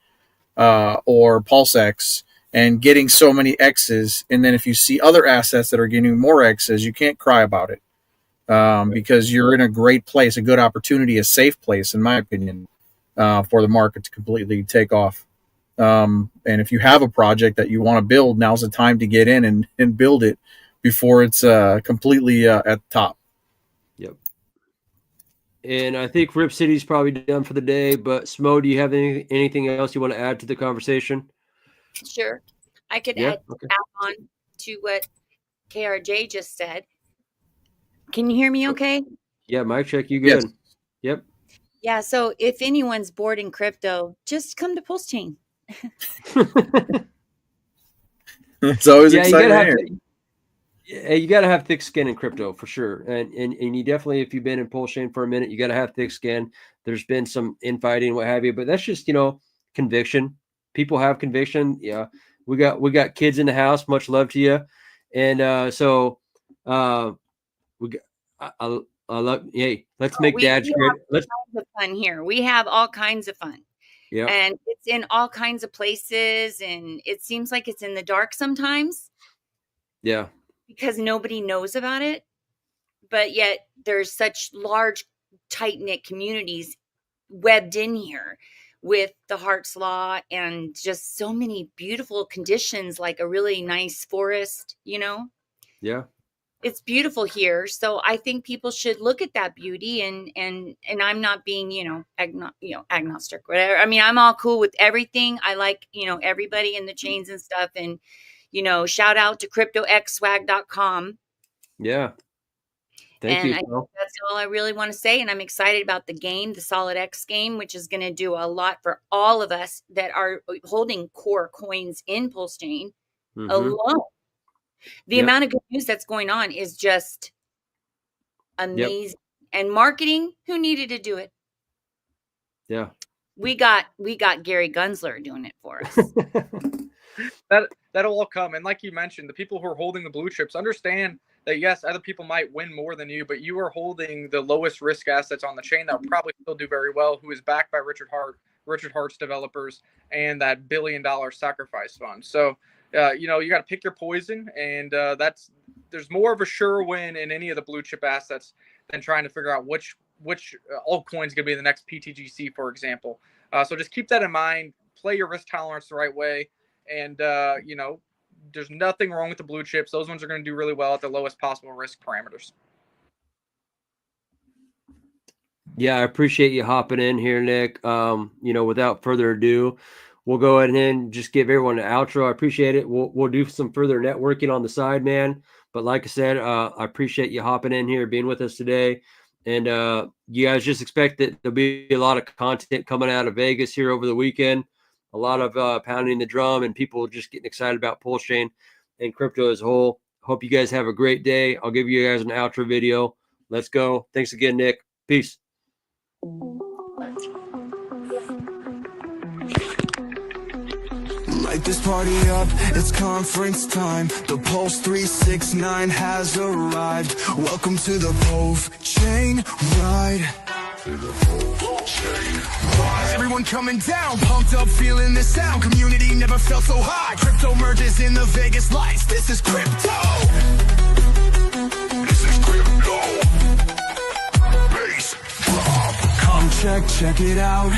[SPEAKER 8] or PulseX and getting so many X's. And then if you see other assets that are getting more X's, you can't cry about it, because you're in a great place, a good opportunity, a safe place, in my opinion, for the market to completely take off. And if you have a project that you want to build, now's the time to get in and build it before it's completely at the top.
[SPEAKER 3] Yep. And I think Rip City's probably done for the day, but Smo, do you have anything else you want to add to the conversation?
[SPEAKER 4] Sure. I could add on to what KRJ just said. Can you hear me okay?
[SPEAKER 3] Yeah, mic check. You good? Yes. Yep.
[SPEAKER 4] Yeah, so if anyone's bored in crypto, just come to Pulsechain.
[SPEAKER 8] It's always exciting.
[SPEAKER 3] You got to have thick skin in crypto for sure. And you definitely, if you've been in Pulsechain for a minute, you got to have thick skin. There's been some infighting, what have you, but that's just, conviction. People have conviction. Yeah. We got kids in the house. Much love to you. And I love, hey, let's make dads great. Let's
[SPEAKER 4] have fun here. We have all kinds of fun.
[SPEAKER 3] Yeah.
[SPEAKER 4] And it's in all kinds of places, and it seems like it's in the dark sometimes.
[SPEAKER 3] Yeah.
[SPEAKER 4] Because nobody knows about it. But yet there's such large, tight-knit communities webbed in here with the Hart's Law and just so many beautiful conditions, like a really nice forest,
[SPEAKER 3] Yeah.
[SPEAKER 4] It's beautiful here. So I think people should look at that beauty, and I'm not being, agnostic, whatever. I mean, I'm all cool with everything. I like, everybody in the chains and stuff. And, shout out to cryptoxswag.com.
[SPEAKER 3] Yeah. Thank you.
[SPEAKER 4] That's all I really want to say. And I'm excited about the game, the Solid X game, which is going to do a lot for all of us that are holding core coins in Pulsechain alone. The amount of good news that's going on is just amazing. Yep. And marketing, who needed to do it?
[SPEAKER 3] Yeah.
[SPEAKER 4] We got Gary Gensler doing it for us.
[SPEAKER 7] That'll all come. And like you mentioned, the people who are holding the blue chips understand that, yes, other people might win more than you, but you are holding the lowest risk assets on the chain that will probably still do very well, who is backed by Richard Hart's developers and that $1 billion sacrifice fund. So, you got to pick your poison, and there's more of a sure win in any of the blue chip assets than trying to figure out which altcoin is going to be the next pTGC, for example. So just keep that in mind. Play your risk tolerance the right way. And, there's nothing wrong with the blue chips. Those ones are going to do really well at the lowest possible risk parameters.
[SPEAKER 3] Yeah, I appreciate you hopping in here, Nick. Without further ado, we'll go ahead and just give everyone an outro. I appreciate it. We'll do some further networking on the side, man. But like I said, I appreciate you hopping in here, being with us today. And you guys just expect that there'll be a lot of content coming out of Vegas here over the weekend. A lot of pounding the drum and people just getting excited about Pulsechain and crypto as a whole. Hope you guys have a great day. I'll give you guys an outro video. Let's go. Thanks again, Nick. Peace.
[SPEAKER 2] Light this party up, it's conference time. The Pulse 369 has arrived. Welcome to the Pulsechain ride. Everyone coming down, pumped up, feeling the sound. Community never felt so high. Crypto merges in the Vegas lights. This is crypto. This is crypto. Bass drop. Come check it out.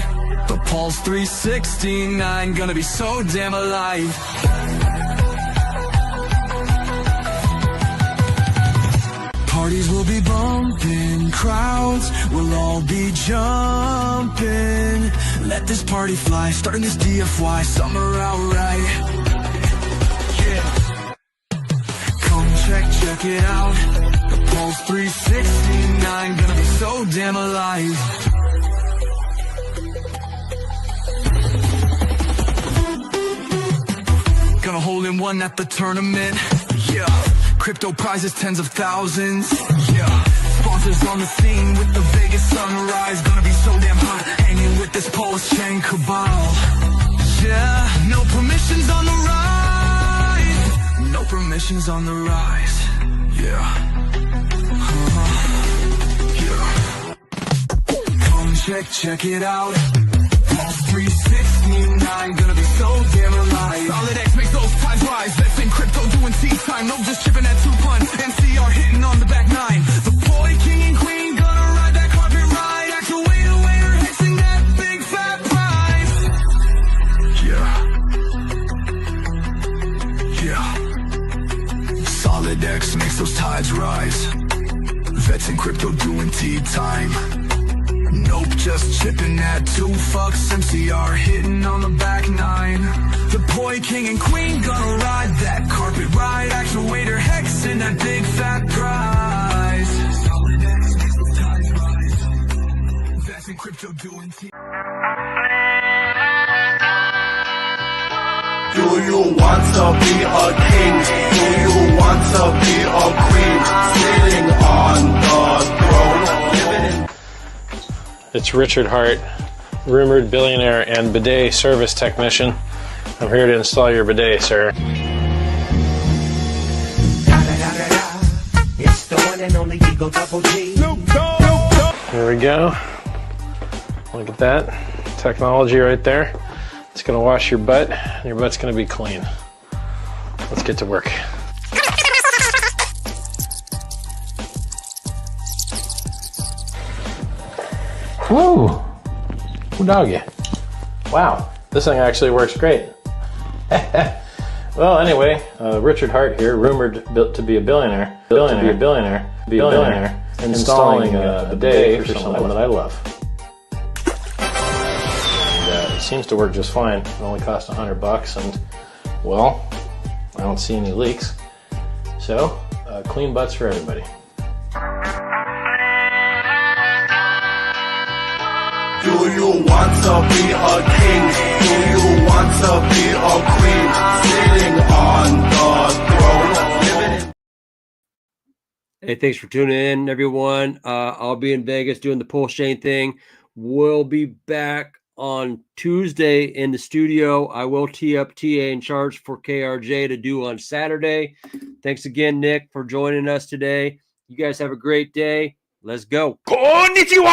[SPEAKER 2] The Pulse 369 gonna be so damn alive. Parties will be bumping, crowds will all be jumping. Let this party fly, starting this DFY, summer outright. Yeah. Come check it out. The Pulse 369, gonna be so damn alive. Gonna hold in one at the tournament. Yeah. Crypto prizes, tens of thousands. Yeah. Sponsors on the scene with the Vegas sunrise. Gonna be so damn hot, hanging with this Pulsechain cabal. Yeah. No permissions on the rise. No permissions on the rise. Yeah. Yeah. Come check it out. Pulse 369, gonna be so damn alive. Solid X makes those ties rise. That's in crypto doing tea time. No just chipping at 2 punts. NCR hitting on the back 9. The boy, king and queen, gonna ride that carpet ride. Actuator, waiter, hexing that big fat prize. Yeah. Solid X makes those tides rise. Vets in crypto doing tea time. Nope, just chipping at 2 fucks. MCR hitting on the back 9. The boy, king and queen, gonna ride that carpet ride. Actuator hexing that big fat prize. That's in crypto doing tea.
[SPEAKER 10] Do you want to be a king? Do you want to be a queen? Sitting on the throne, living in.
[SPEAKER 11] It's Richard Hart, rumored billionaire and bidet service technician. I'm here to install your bidet, sir.
[SPEAKER 5] It's the one and only Eagle Double G.
[SPEAKER 11] Here we go. Look at that technology right there. It's going to wash your butt, and your butt's going to be clean. Let's get to work. Woo! Ooh, doggy. Wow, this thing actually works great. Well, anyway, Richard Hart here, rumored to be a billionaire, installing a bidet for someone that I love. And it seems to work just fine. It only costs $100, and well, I don't see any leaks. So, clean butts for everybody.
[SPEAKER 10] Do you want to be a king? Do you want to be a queen? Sitting on the throne, living in.
[SPEAKER 3] Hey, thanks for tuning in, everyone. I'll be in Vegas doing the Pulsechain thing. We'll be back on Tuesday in the studio. I will tee up TA in charge for KRJ to do on Saturday. Thanks again, Nick, for joining us today. You guys have a great day. Let's go.
[SPEAKER 1] Konnichiwa!